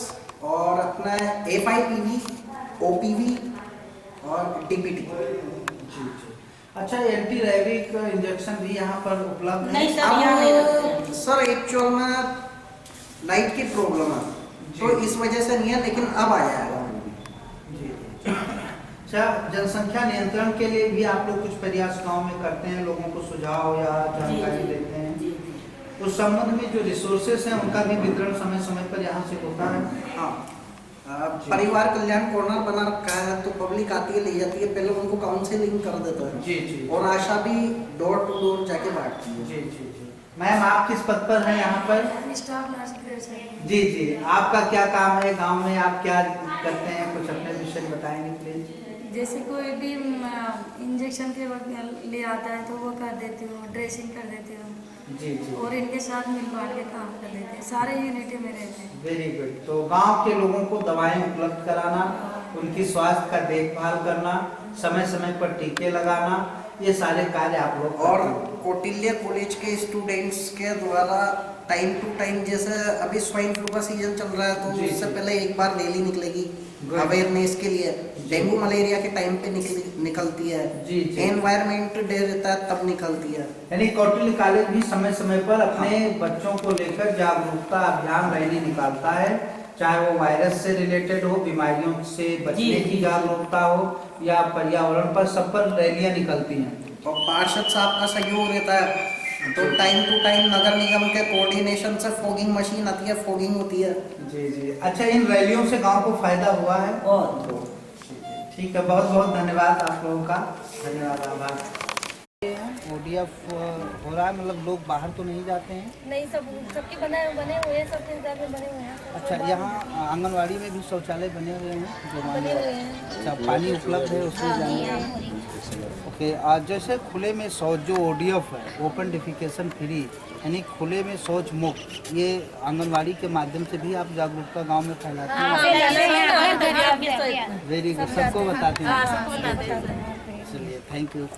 और अपना FIPV, OPV और DPT। अच्छा, एंटी रैबिक इंजेक्शन भी यहाँ पर उपलब्ध है? नहीं सर, यहाँ नहीं रखते हैं। अब सर एक्चुअल में लाइट की प्रॉब्लम है तो इस वजह से नहीं है, लेकिन अब आ जाएगा। अच्छा, जनसंख्या नियंत्रण के लिए भी आप लोग कुछ प्रयास गांव में करते हैं, लोगों को सुझाव या जानकारी देते हैं? जी, जी। उस संबंध में जो रिसोर्सेस हैं उनका भी वितरण समय समय पर यहाँ से होता है? हाँ, परिवार कल्याण कॉर्नर बना रखा है तो पब्लिक आती है, ले जाती है, पहले उनको काउंसलिंग कर देता है। जी जी। और आशा भी डोर टू डोर जाके बांटती है। जी जी जी। मैम, आप किस पद पर हैं यहाँ पर? स्टाफ नर्स ग्रेड से। जी जी, आपका क्या काम है गांव में, आप क्या करते हैं, कुछ अपने विषय में बताएंगे प्लीज? जैसे कोई भी इंजेक्शन के वक्त ले आता है तो वो कर देती हूँ, ड्रेसिंग कर देती हूँ। जी जी। और इनके साथ मिल बांट के काम कर देते हैं, सारे यूनिटी में रहते हैं। Very good. तो गांव के लोगों को दवाएं उपलब्ध कराना, उनकी स्वास्थ्य का देखभाल करना, समय समय पर टीके लगाना, ये सारे कार्य आप लोग और करते हैं। कौटिल्य कॉलेज के स्टूडेंट्स के द्वारा टाइम टू टाइम, जैसे अभी स्वाइन फ्लू का सीजन चल रहा है तो जी, उससे जी। पहले एक बार रैली निकलेगी Good. अवेयरनेस के लिए। डेंगू मलेरिया के टाइम पे निकलती है। जी, जी। एनवायरमेंट डे रहता है तब निकलती है। यानी कौटिल्य कॉलेज भी समय समय पर अपने बच्चों को लेकर जागरूकता अभियान रैली निकालता है, चाहे वो वायरस से रिलेटेड हो, बीमारियों से बचने की जागरूकता हो या पर्यावरण पर, सब पर रैलियां निकलती हैं। और पार्षद साहब का सहयोग रहता है तो टाइम टू टाइम नगर निगम के कोऑर्डिनेशन से फॉगिंग मशीन आती है, फॉगिंग होती है। जी जी। अच्छा, इन रैलियों से गांव को फायदा हुआ है? ठीक है, बहुत बहुत धन्यवाद आप लोगों का। धन्यवाद, आभार। ODF हो रहा है, मतलब लोग बाहर तो नहीं जाते हैं? नहीं, सबके बने हुए हैं, सबके इंतजार में बने हुए हैं। अच्छा, यहाँ आंगनवाड़ी में भी शौचालय बने हुए हैं जो बने हुए हैं। अच्छा, पानी उपलब्ध है उसमें जाने? ओके, आज जैसे खुले में शौच जो ODF है, ओपन डिफिकेशन फ्री, यानी खुले में शौच मुक्त, ये आंगनवाड़ी के माध्यम से भी आप जागरूकता गांव में फैलाते हैं? वेरी गुड, सबको बताते हैं। चलिए, थैंक यू।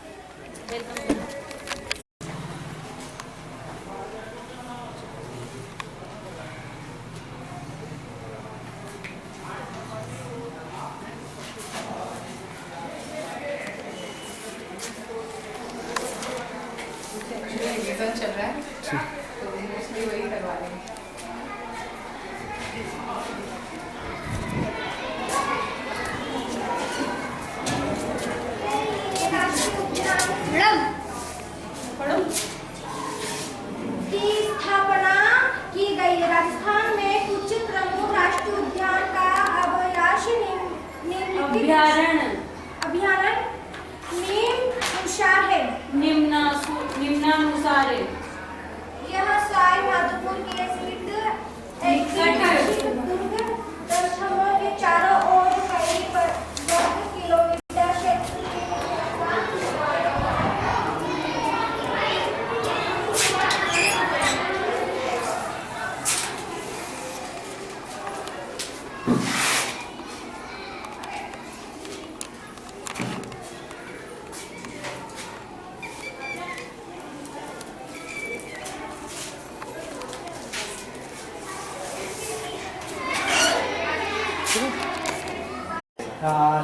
चल रहा है तो मोस्टली वही करवा रहे हैं। की स्थापना की गई। राजस्थान में कुछ प्रमुख राष्ट्रीय उद्यान का अभयारण्य निम्नानुसार है। निम्नानुसार है। यह साई माधोपुर के स्थित एक दुर्ग स्थलों के चारों ओर कई वर्ग किलोमीटर क्षेत्र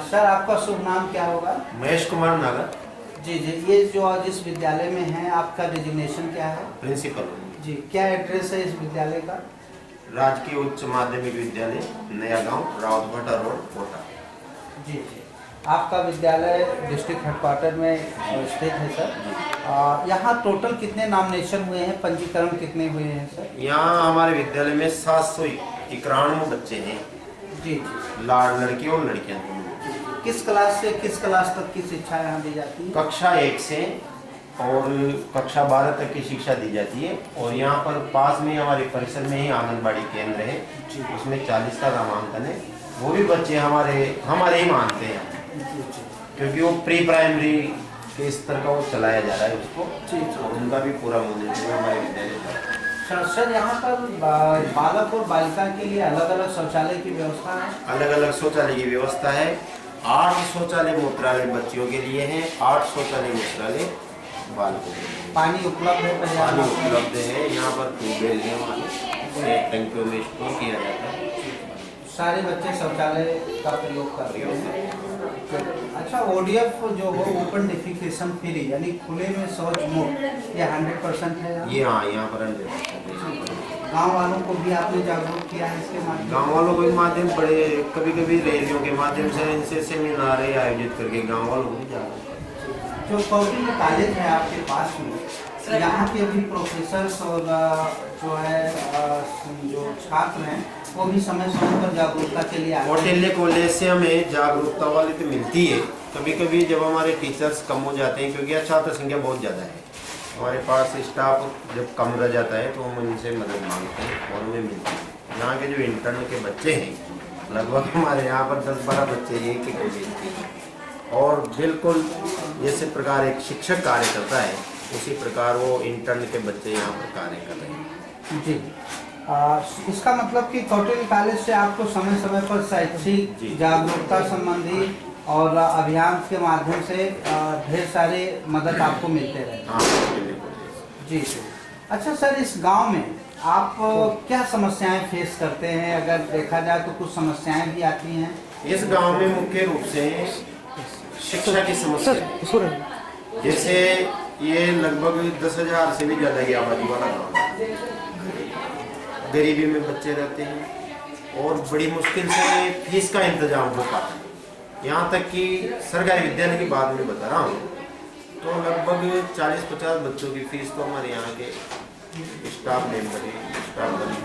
सर, आपका शुभ नाम क्या होगा? महेश कुमार नागर। जी जी। ये जो आज इस विद्यालय में है, आपका डेजिग्नेशन क्या है? प्रिंसिपल। जी। क्या एड्रेस है इस विद्यालय का? राजकीय उच्च माध्यमिक विद्यालय, नया गांव, रावतभट्टा रोड, कोटा। जी जी। आपका विद्यालय डिस्ट्रिक्ट हेडक्वार्टर में स्थित है सर। यहाँ टोटल कितने नॉमिनेशन हुए हैं, पंजीकरण कितने हुए हैं सर? यहाँ हमारे विद्यालय में 791 बच्चे हैं। जी। लड़के और लड़कियाँ दोनों। किस क्लास से किस क्लास तक की शिक्षा यहाँ दी जाती है? कक्षा 1 से और कक्षा 12 तक की शिक्षा दी जाती है। और यहाँ पर पास में हमारे परिसर में ही आंगनबाड़ी केंद्र है, उसमें 40 का नामांकन है। वो भी बच्चे हमारे ही मानते हैं, क्योंकि वो प्री प्राइमरी के स्तर का वो चलाया जा रहा है उसको, और उनका भी पूरा मूल्य हमारे विद्यालय का। सर, यहाँ पर बालक और बालिका के लिए अलग अलग शौचालय की व्यवस्था है? अलग अलग शौचालय की व्यवस्था है। 8 शौचालय मूत्रालय बच्चियों के लिए हैं, 8 शौचालय मूत्रालय बालकों के लिए। पानी उपलब्ध है? पानी उपलब्ध है, यहाँ पर ट्यूबवेल है, टंकियों में स्टोर किया जाता है। सारे बच्चे शौचालय का प्रयोग कर रहे हैं। अच्छा, ODF जो हो, ओपन डिफिकेशन फ्री, यानी खुले में शौच मुक्त, ये 100% है? ये हाँ, यहाँ पर 100%। गाँव वालों को भी आपने जागरूक किया है इसके माध्यम? गाँव वालों को माध्यम बड़े कभी रैलियों के माध्यम से इनसे सेमिनार आयोजित करके गाँव वालों को जागरूक। जो कौटिल्य कॉलेज है आपके पास में, यहाँ के भी प्रोफेसर और जो है जो छात्र हैं, वो भी समय समय पर जागरूकता के लिए आते हैं? कौटिल्य कॉलेज से हमें जागरूकता वाली तो मिलती है। कभी जब हमारे टीचर्स कम हो जाते हैं, क्योंकि छात्र संख्या बहुत ज़्यादा है, हमारे पास स्टाफ जब कम रह जाता है तो हम उनसे मदद मांगते हैं और हमें मिलती है। यहाँ के जो इंटर्न के बच्चे हैं, लगभग हमारे यहाँ पर 10-12 बच्चे हैं कि कॉलेज के, और बिल्कुल जैसे प्रकार एक शिक्षक कार्य करता है, उसी प्रकार वो इंटर्न के बच्चे यहाँ पर कार्य कर रहे हैं। जी। इसका मतलब कि कौटिल्य कॉलेज से आपको समय समय पर शैक्षिक जागरूकता संबंधी और अभियान के माध्यम से ढेर सारे मदद आपको मिलते रहे। जी जी। अच्छा सर, इस गांव में आप क्या समस्याएं फेस करते हैं? अगर देखा जाए तो कुछ समस्याएं भी आती हैं। इस गांव में मुख्य रूप से शिक्षा की समस्या, जैसे ये लगभग 10,000 से भी ज़्यादा की आबादी वाला गाँव है। गरीबी में बच्चे रहते हैं और बड़ी मुश्किल से फीस का इंतजाम हो पाता है। यहाँ तक कि सरकारी विद्यालय की बात मैं बता रहा हूँ तो लगभग 40-50 बच्चों की फीस तो हमारे यहाँ के स्टाफ मेंबर है, स्टाफ बनी।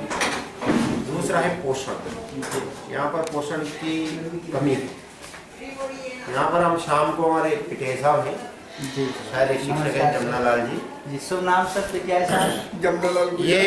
दूसरा है पोषण। यहाँ पर पोषण की कमी है। यहाँ पर हम शाम को हमारे पिटिया साहब हैं जी, शायद एक शिक्षक है जमुना लाल जी। शुभ नाम सर पिटिया साहब? जमुना लाल। ये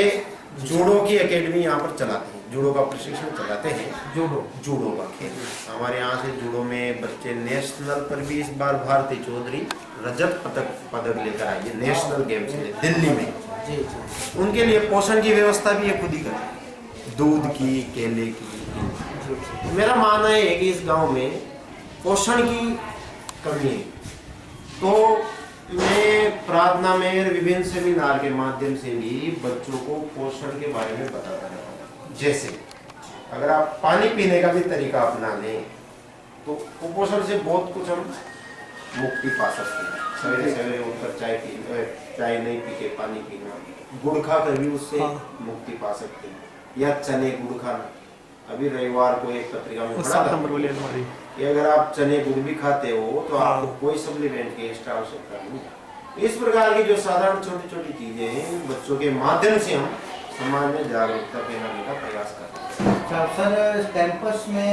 जूडो की एकेडमी यहाँ पर चलाते हैं, जूडो का प्रशिक्षण चलाते हैं। जूडो का खेल हमारे यहाँ से जूडो में बच्चे नेशनल पर भी इस बार भारती चौधरी रजत पदक लेकर आई है नेशनल गेम्स में दिल्ली में। जी जी। उनके लिए पोषण की व्यवस्था भी ये खुद ही करते हैं, दूध की, केले की। मेरा मानना है कि इस गांव में पोषण की कमी है, तो मैं प्रार्थना में विभिन्न सेमिनार के माध्यम से भी बच्चों को पोषण के बारे में बताता रहता हूँ। जैसे अगर आप पानी पीने का भी तरीका अपना लें तो कुपोषण से बहुत कुछ हम मुक्ति पा सकते हैं। सवेरे सवेरे उठकर चाय नहीं पी के पानी पीना, गुड़ खाकर भी उससे मुक्ति पा सकते हैं, या चने गुड़ खाना। अभी रविवार को एक पत्रिका में पढ़ा था कि अगर आप चने गुड़ भी खाते हो तो आपको कोई सप्लीमेंट की एक्स्ट्रा आवश्यकता नहीं। इस प्रकार की जो साधारण छोटी छोटी चीजें हैं बच्चों के माध्यम से हम समाज में जागरूकता फैलाने का प्रयास करते हैं। अच्छा सर, कैंपस में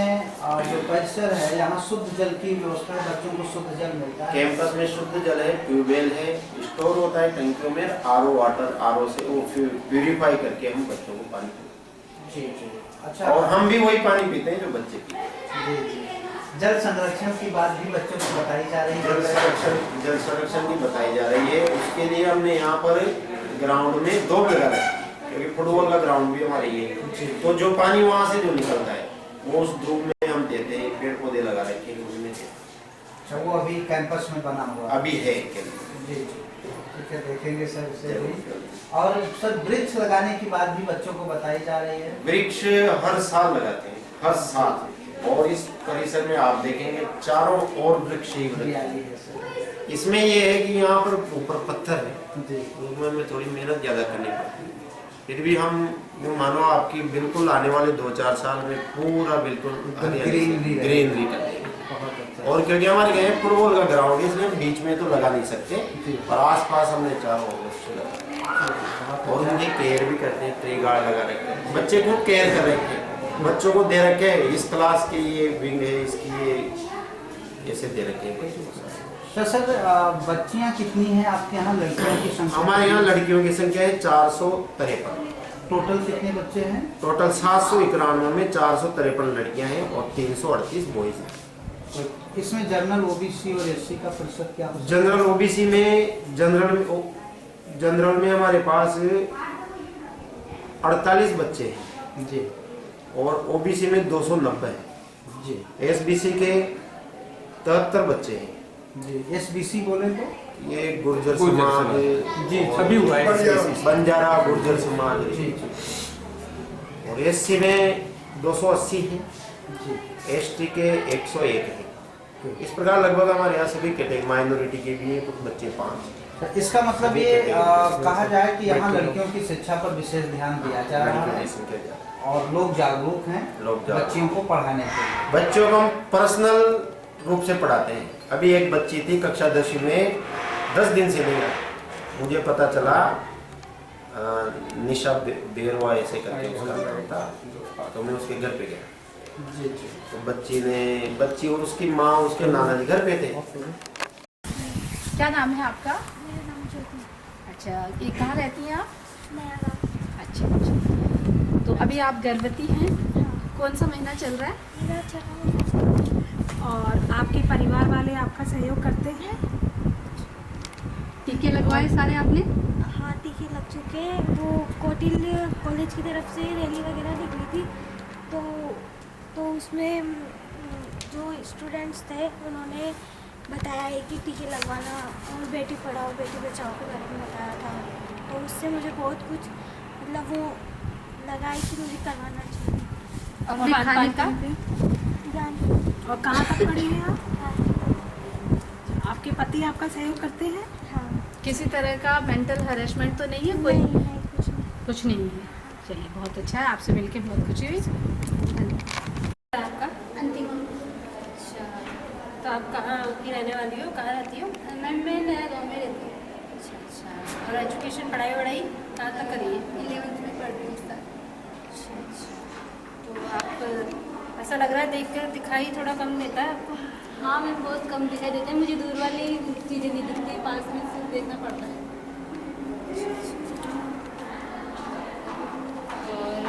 जो परिसर है यहाँ शुद्ध जल की व्यवस्था है, बच्चों को शुद्ध जल मिलता है? कैंपस में शुद्ध जल है, ट्यूबवेल है, स्टोर होता है टंकियों में, आरओ वाटर, आरओ से वो प्यूरिफाई करके हम बच्चों को पानी पीते हैं। जी। अच्छा, और हम भी वही पानी पीते हैं जो बच्चे पीते हैं। जी जी। जल संरक्षण की बात भी बच्चों को बताई जा रही है? जल संरक्षण की बताई जा रही है। उसके लिए हमने यहाँ पर ग्राउंड में 2 जगह रखा, क्योंकि फुटबॉल का ग्राउंड भी हमारे ये, तो जो पानी वहाँ से जो निकलता है वो उस ध्रुव में हम देते हैं, पेड़ पौधे लगा रखे हैं उसमें। अच्छा, वो अभी कैंपस में बना हुआ अभी है? जी जी, ठीक है, देखेंगे सर इसे भी। और सर, वृक्ष लगाने की बात भी बच्चों को बताई जा रही है? वृक्ष हर साल लगाते हैं, हर साल। और इस परिसर में आप देखेंगे चारों ओर वृक्ष ही है। इसमें ये है कि यहाँ पर ऊपर पत्थर है, उसमें हमें थोड़ी मेहनत ज्यादा करनी पड़ती है। फिर भी हम यूँ मानो आपकी बिल्कुल आने वाले 2-4 साल में पूरा बिल्कुल ग्रीनरी कर देंगे। और क्योंकि हमारे यहाँ फुटबॉल का ग्राउंड है इसलिए बीच में तो लगा नहीं सकते, और आसपास हमने चारों ओर वृक्ष लगाए और उनकी केयर भी करते हैं। ट्री गार्ड लगा रखे हैं, बच्चे को केयर कर रखे हैं, बच्चों को दे रखे हैं इस क्लास के ये विंग है, इसकी ये ऐसे दे रखे हैं। तो सर, बच्चियां कितनी हैं आपके यहाँ? लड़कियों की संख्या? हमारे यहाँ लड़कियों की संख्या है 453। टोटल कितने बच्चे हैं? टोटल 791 में 453 लड़कियां हैं और 338 बॉयज हैं। इसमें जनरल, ओबीसी और एससी का प्रतिशत क्या है? जनरल ओबीसी में जनरल में हमारे पास 48 बच्चे हैं जी, और ओबीसी में 290 है जी, एसबीसी के 73 बच्चे हैं जी। एसबीसी बोले तो ये गुर्जर समाज जी, सभी हुआ है, बंजारा गुर्जर समाज जी। और एससी में 280 है जी, एसटी के 101 है। इस प्रकार लगभग हमारे यहाँ सभी कैटेगरी, माइनॉरिटी के भी कुछ बच्चे 5। इसका मतलब ये कहा जाए कि यहाँ लड़कियों की शिक्षा पर विशेष ध्यान दिया जा रहा है और लोग जागरूक हैं बच्चियों को पढ़ाने के लिए। बच्चों को हम पर्सनल रूप से पढ़ाते हैं। अभी एक बच्ची थी कक्षा 10वीं में, 10 दिन से नहीं आई, मुझे पता चला निशा बेरवा ऐसे करके उसका नाम था, तो मैं उसके घर पे गया जी जी। तो बच्ची और उसकी माँ उसके नाना जी घर पे थे। क्या नाम है आपका? मेरा नाम ज्योति। अच्छा, ये कहाँ रहती हैं आप? नया। अच्छा, तो अभी आप गर्भवती हैं? कौन सा महीना चल रहा है? मेरा चला। और आपके परिवार वाले आपका सहयोग करते हैं? टीके लगवाए सारे आपने? हाँ, टीके लग चुके हैं। वो कौटिल्य कॉलेज की तरफ से रैली वगैरह निकली थी, तो उसमें जो स्टूडेंट्स थे उन्होंने बताया है कि टीके लगवाना और बेटी पढ़ाओ बेटी बचाओ के बारे में बताया था, और उससे मुझे बहुत कुछ मतलब वो लगा है कि मुझे करवाना चाहिए। और खाने का ज्ञान। और कहाँ तक पढ़ी हैं आप? आपके पति आपका सहयोग करते हैं? हाँ। किसी तरह का मेंटल हरेसमेंट तो नहीं है कोई? नहीं, कुछ नहीं है। चलिए बहुत अच्छा है, आपसे मिलके बहुत खुशी हुई। आपका अंतिम। अच्छा, तो आप कहाँ की रहने वाली हो, कहाँ रहती हो? मैं नया गाँव में रहती हूँ। अच्छा, और एजुकेशन पढ़ाई वढ़ाई कहाँ तक करी है? 11th में पढ़ रही हूँ इस साल। अच्छा, तो आप ऐसा लग रहा है देखकर दिखाई थोड़ा कम देता है आपको? हाँ, मैं बहुत कम दिखाई देता है, मुझे दूर वाली चीज़ें नहीं दिखती, पास में से देखना पड़ता है। और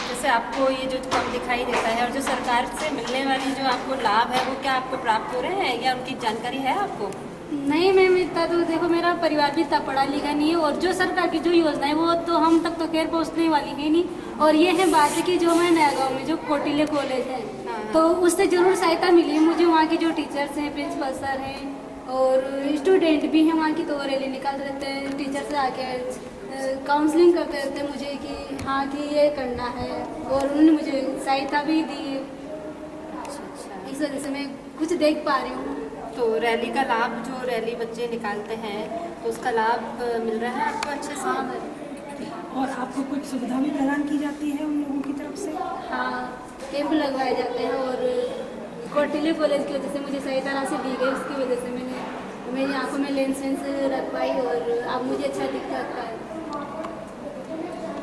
जैसे आपको ये जो कम दिखाई देता है और जो सरकार से मिलने वाली जो आपको लाभ है वो क्या आपको प्राप्त हो रहे हैं या उनकी जानकारी है आपको? नहीं मैम, इतना तो देखो मेरा परिवार भी इतना पढ़ा लिखा नहीं है, और जो सरकार की जो योजना है वो तो हम तक तो खैर पहुँचने वाली है नहीं। और ये है बात है कि जो मैं नया गाँव में जो कोटिले कॉलेज है तो उससे ज़रूर सहायता मिली है मुझे। वहाँ के जो टीचर्स हैं, प्रिंसिपल सर हैं और स्टूडेंट भी हैं वहाँ की, तो रैली निकालते रहते हैं, टीचर से आके काउंसलिंग करते रहते हैं मुझे कि हाँ कि ये करना है, और उन्होंने मुझे सहायता भी दी है। इस वजह से मैं कुछ देख पा रही हूँ। तो रैली का लाभ, जो रैली बच्चे निकालते हैं तो उसका लाभ मिल रहा है आपको अच्छे से? और आपको कुछ सुविधा भी प्रदान की जाती है उन लोगों की तरफ से? हाँ, कैंप लगवाए जाते हैं, और कोटिले कॉलेज की वजह से मुझे सहायता राशि दी गई, उसकी वजह से मेरी आंखों में लेंस वेंस रख पाई और अब मुझे अच्छा दिख रहा है।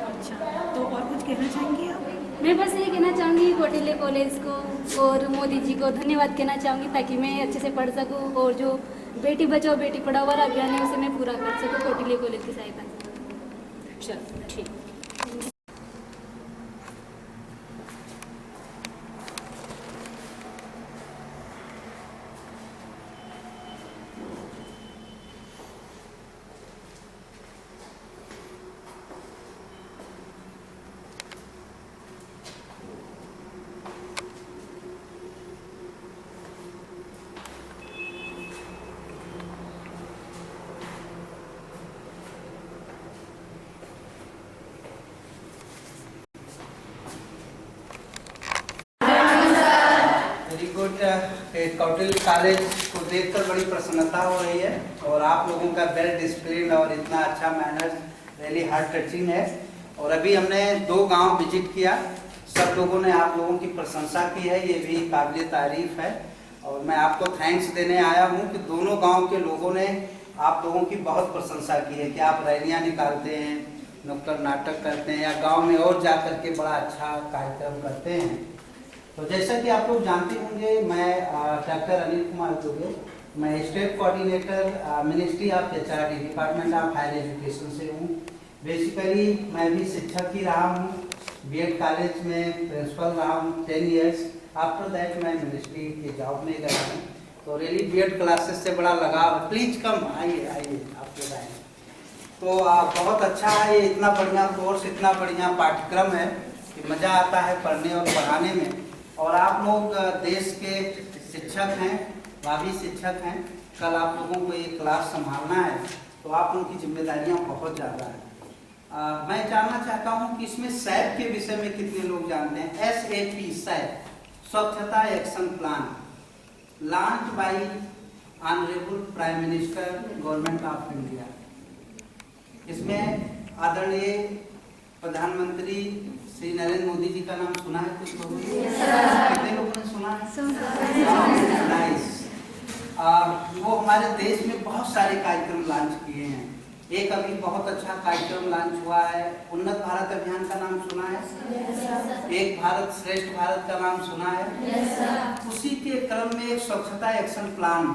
अच्छा, तो और कुछ कहना चाहेंगी आप? मैं बस ये कहना चाहूँगी कोटिले कॉलेज को और मोदी जी को धन्यवाद कहना चाहूँगी, ताकि मैं अच्छे से पढ़ सकूँ और जो बेटी बचाओ बेटी पढ़ाओ वाला अभियान है उसे मैं पूरा कर सकूँ कोटिले कॉलेज की सहायता से। चलो ठीक। कौटिल्य कॉलेज को देखकर बड़ी प्रसन्नता हो रही है, और आप लोगों का वेल डिसिप्लिन और इतना अच्छा मैनर्स रियली हार्ट टचिंग है। और अभी हमने 2 गांव विजिट किया, सब लोगों ने आप लोगों की प्रशंसा की है, ये भी काबिल तारीफ है। और मैं आपको थैंक्स देने आया हूँ कि दोनों गाँव के लोगों ने आप लोगों की बहुत प्रशंसा की है कि आप रैलियाँ निकालते हैं, नुक्कड़ नाटक करते हैं या गाँव में और जा कर के बड़ा अच्छा कार्यक्रम करते हैं। तो जैसा कि आप लोग जानते होंगे, मैं डॉक्टर अनिल कुमार दुबे, मैं state coordinator ministry of HRD department of higher education से हूँ। बेसिकली मैं भी शिक्षक ही रहा हूँ, बीएड कॉलेज में प्रिंसिपल रहा हूँ 10 इयर्स। आफ्टर दैट मैं मिनिस्ट्री के जॉब में गया हूँ, तो रियली बीएड क्लासेस से बड़ा लगाव है। प्लीज कम, आइए आप लोग आइए। तो बहुत अच्छा है, ये इतना बढ़िया कोर्स, इतना बढ़िया पाठ्यक्रम है कि मज़ा आता है पढ़ने और पढ़ाने में। और आप लोग देश के शिक्षक हैं, भावी शिक्षक हैं, कल आप लोगों को ये क्लास संभालना है, तो आप लोगों की जिम्मेदारियां बहुत ज़्यादा हैं। मैं जानना चाहता हूं कि इसमें सैप के विषय में कितने लोग जानते हैं? SAP सैप, स्वच्छता action plan, launch by honourable prime minister government of India. इसमें आदरणीय प्रधानमंत्री श्री नरेंद्र मोदी जी का नाम सुना है कुछ लोगों ने? कितने लोगों ने सुना है? नाइस। वो हमारे देश में बहुत सारे कार्यक्रम लॉन्च किए हैं। एक अभी बहुत अच्छा कार्यक्रम लॉन्च हुआ है, उन्नत भारत अभियान का नाम सुना है? एक भारत श्रेष्ठ भारत का नाम सुना है? उसी के क्रम में एक स्वच्छता एक्शन प्लान,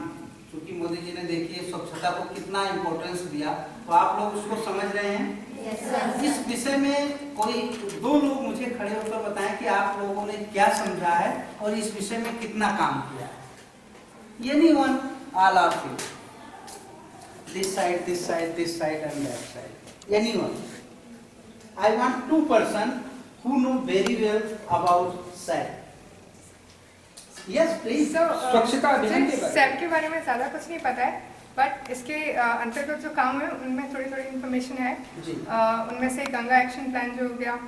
क्योंकि मोदी जी ने देखिए स्वच्छता को कितना इम्पोर्टेंस दिया, तो आप लोग उसको समझ रहे हैं? इस विषय में कोई 2 लोग मुझे खड़े होकर बताएं कि आप लोगों ने क्या समझा है और इस विषय में कितना काम किया है। Anyone, all of you, this side, this side, this side and that side. Anyone? I want 2 persons who know very well about SAP. Yes please. स्वच्छता अभियान के बारे में। सैप के बारे में ज़्यादा कुछ नहीं पता है, बट इसके अंतर्गत जो काम है उनमें थोड़ी थोड़ी इन्फॉर्मेशन है। उनमें से गंगा एक्शन प्लान जो हो गया,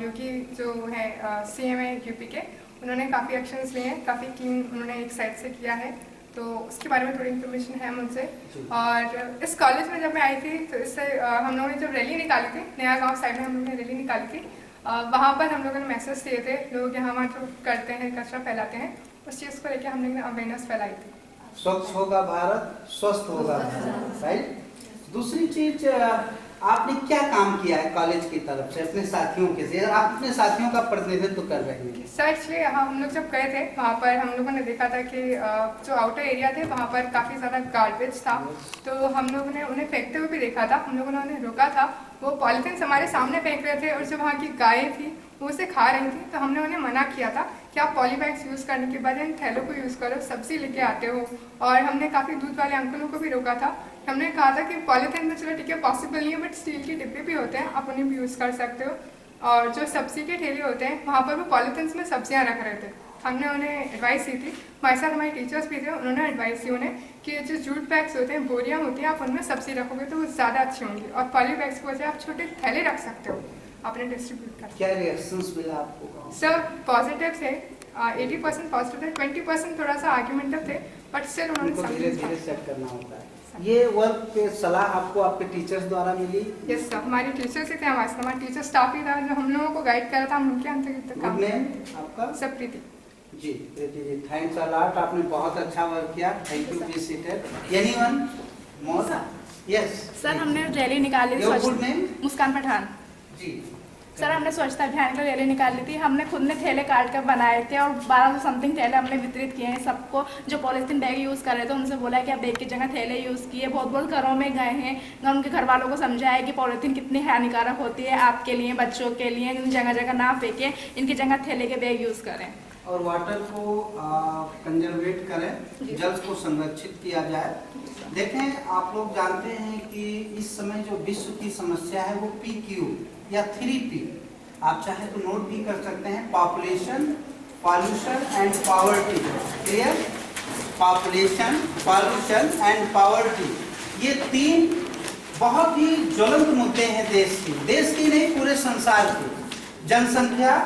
योगी जो है CM है यूपी के, उन्होंने काफ़ी एक्शंस लिए हैं, काफ़ी क्लीन उन्होंने एक साइड से किया है, तो उसके बारे में थोड़ी इन्फॉर्मेशन है मुझसे। और इस कॉलेज में जब मैं आई थी तो इससे हम लोगों ने जब रैली निकाली थी, नया गाँव साइड में हम लोगों ने रैली निकाली थी, वहाँ पर हम लोगों ने मैसेज दिए थे, लोग यहाँ वहाँ जो करते हैं कचरा फैलाते हैं, उस चीज़ को लेकर हम लोगों ने अवेयरनेस फैलाई थी। स्वच्छ होगा भारत, स्वस्थ होगा भारत, राइट। दूसरी चीज, आपने क्या काम किया है कॉलेज की तरफ से अपने साथियों के से? आप अपने साथियों का प्रतिनिधित्व कर रहे हैं। सर एक्चुअली हम लोग जब गए थे वहाँ पर हम लोगों ने देखा था कि जो आउटर एरिया थे वहाँ पर काफ़ी ज़्यादा गार्बेज था, तो हम लोगों ने उन्हें फेंकते हुए भी देखा था। हम लोगों ने उन्हें रोका था, वो पॉलीथीन हमारे सामने फेंक रहे थे और जो वहाँ की गायें थी वो उसे खा रही थी, तो हमने उन्हें मना किया था कि आप पॉली बैग्स यूज़ करने के बाद इन थैलों को यूज़ करो, सब्जी लेके आते हो। और हमने काफ़ी दूध वाले अंकलों को भी रोका था, हमने कहा था कि पॉलीथीन में चलो ठीक है पॉसिबल नहीं है, बट स्टील के डिब्बे भी होते हैं, आप उन्हें भी यूज़ कर सकते हो। और जो सब्जी के ठेले होते हैं वहाँ पर वो पॉलीथीन में सब्जियाँ रख रहे थे, हमने उन्हें एडवाइस दी थी। हमारे साथ हमारे टीचर्स भी थे, उन्होंने एडवाइस दी उन्हें कि जो जूट बैग्स होते हैं, बोरियाँ होती हैं, आप उनमें सब्जी रखोगे तो वो ज़्यादा अच्छी होंगी, और पॉली बैग्स की वजह आप छोटे थैले रख सकते हो, आपने डिस्ट्रीब्यूट कर। क्या रिएक्शंस मिला आपको? सर पॉजिटिव थे, 80% पॉजिटिव थे, 20% थोड़ा सा आर्ग्यूमेंटिव थे, बट स्टिल उन्होंने धीरे धीरे सेट करना होता है। ये वर्क पे सलाह आपको आपके टीचर्स द्वारा मिली? यस सर, हमारे टीचर्स ही थे, हमारे टीचर स्टाफ ही था जो हम लोगों को गाइड कर रहा था, हम उनके अंतर्गत काम कर। आपका? Sir Preeti ji. Preeti ji, thanks a lot, आपने बहुत अच्छा वर्क किया। Thank you. Please seated. Anyone more? Yes sir, हमने रैली निकाली थी, मुस्कान पठान जी। सर, हमने स्वच्छता अभियान की रैली निकाली थी, हमने खुद ने थैले काट कर बनाए थे और 1200 समथिंग थैले हमने वितरित किए हैं सबको। जो पॉलिथीन बैग यूज़ कर रहे थे उनसे बोला कि आप बैग की जगह थैले यूज़ किए। बहुत बहुत घरों में गए हैं, उनके घर वालों को समझाया कि पॉलिथीन कितनी हानिकारक होती है आपके लिए, बच्चों के लिए, जगह जगह ना फेंकें, इनकी जगह थैले के बैग यूज़ करें और वाटर को कंजर्वेट करें, जल को संरक्षित किया जाए। देखें, आप लोग जानते हैं कि इस समय जो विश्व की समस्या है वो PQ या 3P, आप चाहे तो नोट भी कर सकते हैं, population, pollution and poverty. Clear? Population, pollution and poverty, ये 3 बहुत ही ज्वलंत मुद्दे हैं देश की नहीं पूरे संसार की। जनसंख्या,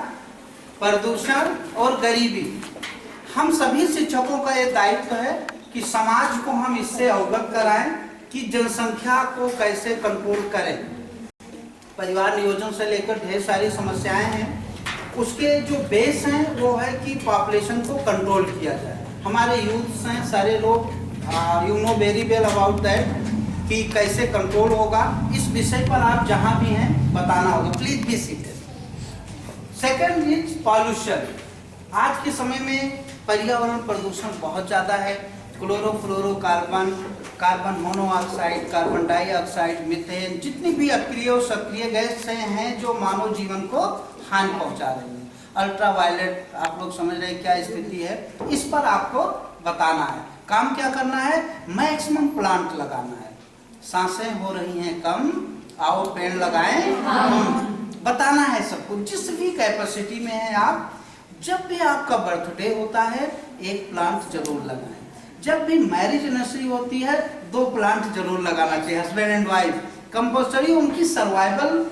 प्रदूषण और गरीबी। हम सभी शिक्षकों का ये दायित्व है कि समाज को हम इससे अवगत कराएं कि जनसंख्या को कैसे कंट्रोल करें। परिवार नियोजन से लेकर ढेर सारी समस्याएं हैं, उसके जो बेस हैं वो है कि पॉपुलेशन को कंट्रोल किया जाए। हमारे यूथ्स हैं सारे लोग, you know very well about that कि कैसे कंट्रोल होगा। इस विषय पर आप जहां भी हैं बताना होगा। Please be seated. Second is pollution. आज के समय में पर्यावरण प्रदूषण बहुत ज़्यादा है। Chlorofluorocarbon, carbon monoxide, carbon dioxide, methane, जितनी भी अक्रिय और सक्रिय गैस हैं जो मानव जीवन को हानि पहुंचा रही हैं। अल्ट्रावायलेट, आप लोग समझ रहे हैं क्या स्थिति है, इस पर आपको बताना है। काम क्या करना है? मैक्सिमम प्लांट लगाना है। सांसें हो रही हैं कम, आओ पेड़ लगाएं हम। बताना है सबको, जिस भी कैपेसिटी में है आप। जब भी आपका बर्थडे होता है 1 प्लांट जरूर लगाएं। जब भी मैरिज एनिवर्सरी होती है 2 प्लांट जरूर लगाना चाहिए, हस्बैंड एंड वाइफ। कंपल्सरी उनकी सर्वाइवल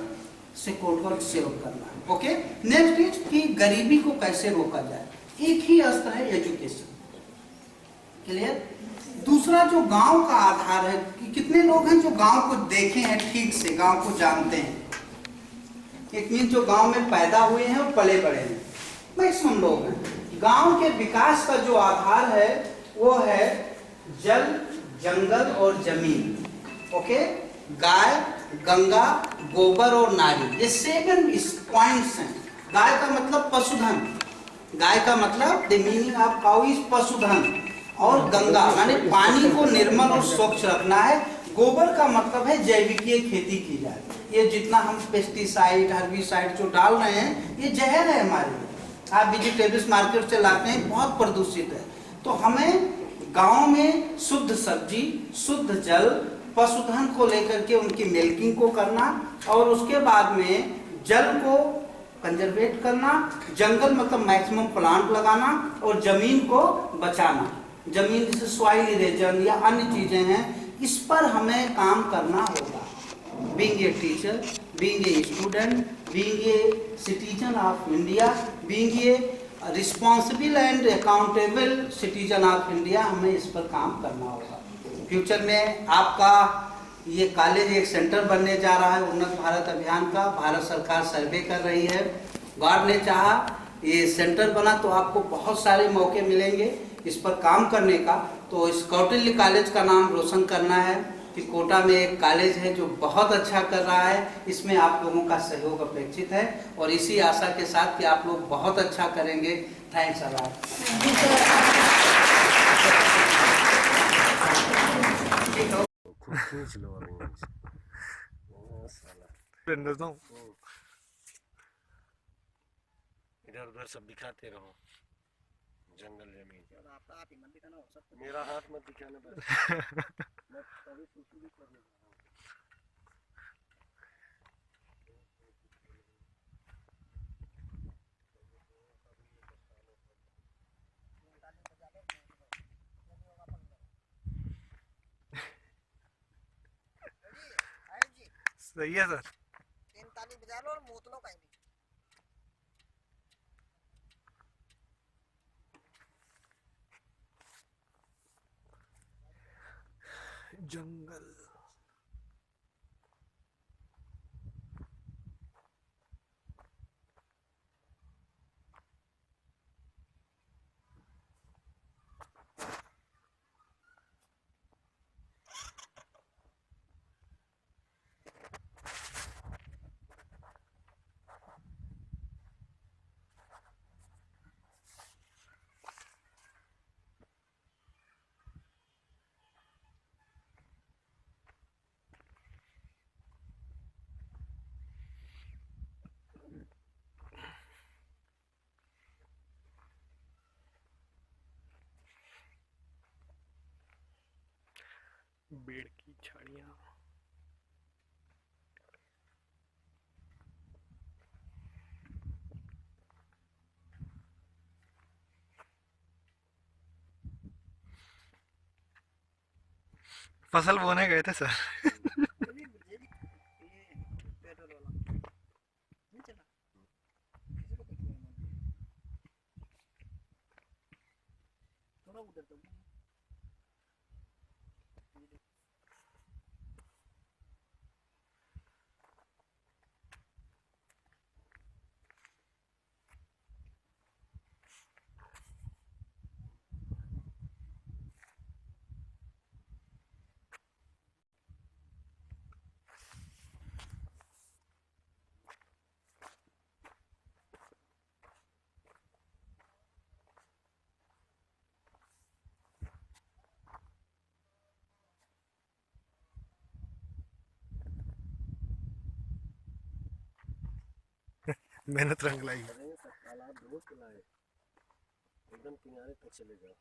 से कोट सेव करना है। ओके। नेक्स्ट इज कि गरीबी को कैसे रोका जाए। एक ही अस्त्र है, एजुकेशन। क्लियर? दूसरा जो गांव का आधार है कि कितने लोग हैं जो गांव को देखे हैं, ठीक से गांव को जानते हैं। इट मीन जो गांव में पैदा हुए हैं और पले बड़े हैं, मैक्सिमम लोग हैं। गांव के विकास का जो आधार है वो है जल, जंगल और जमीन। ओके। गाय, गंगा, गोबर और नारी, ये 7 पॉइंट्स हैं। गाय का मतलब पशुधन, गाय का मतलब the meaning of cow is पशुधन। और गंगा माने पानी को निर्मल और स्वच्छ रखना है। गोबर का मतलब है जैविकीय खेती की जाए। ये जितना हम पेस्टिसाइड, हर्बिसाइड जो डाल रहे हैं ये जहर है हमारे लिए। आप वेजिटेबल्स मार्केट से लाते हैं, बहुत प्रदूषित है। तो हमें गांव में शुद्ध सब्जी, शुद्ध जल, पशुधन को लेकर के उनकी मिल्किंग को करना और उसके बाद में जल को कंजर्वेट करना, जंगल मतलब मैक्सिमम प्लांट लगाना और जमीन को बचाना। जमीन जैसे सॉइल इरेजन या अन्य चीजें हैं, इस पर हमें काम करना होगा। Being a teacher, being a student, being a citizen of India, being a responsible and accountable citizen of India, हमें इस पर काम करना होगा। फ्यूचर में आपका ये कॉलेज एक सेंटर बनने जा रहा है उन्नत भारत अभियान का। भारत सरकार सर्वे कर रही है। गॉड ने चाहा ये सेंटर बना तो आपको बहुत सारे मौके मिलेंगे इस पर काम करने का। तो इस कौटिल्य कॉलेज का नाम रोशन करना है कि कोटा में एक कॉलेज है जो बहुत अच्छा कर रहा है। इसमें आप लोगों का सहयोग अपेक्षित है और इसी आशा के साथ कि आप लोग बहुत अच्छा करेंगे। Thanks a lot. खींच लो अभी इधर उधर सब दिखाते रहो, जंगल जमीन। मेरा हाथ मत दिखाना सही है सर। 3 ताली बजा लो और मूत लो कहीं भी। जंगल बेड़ की झाड़ियाँ। फसल बोने गए थे सर। मेहनत रंग लाई। एकदम किनारे तक चले जाओ।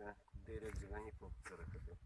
जगह देर एक जगह ही पहुँच रखे थे।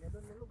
लकड़ी ले लो,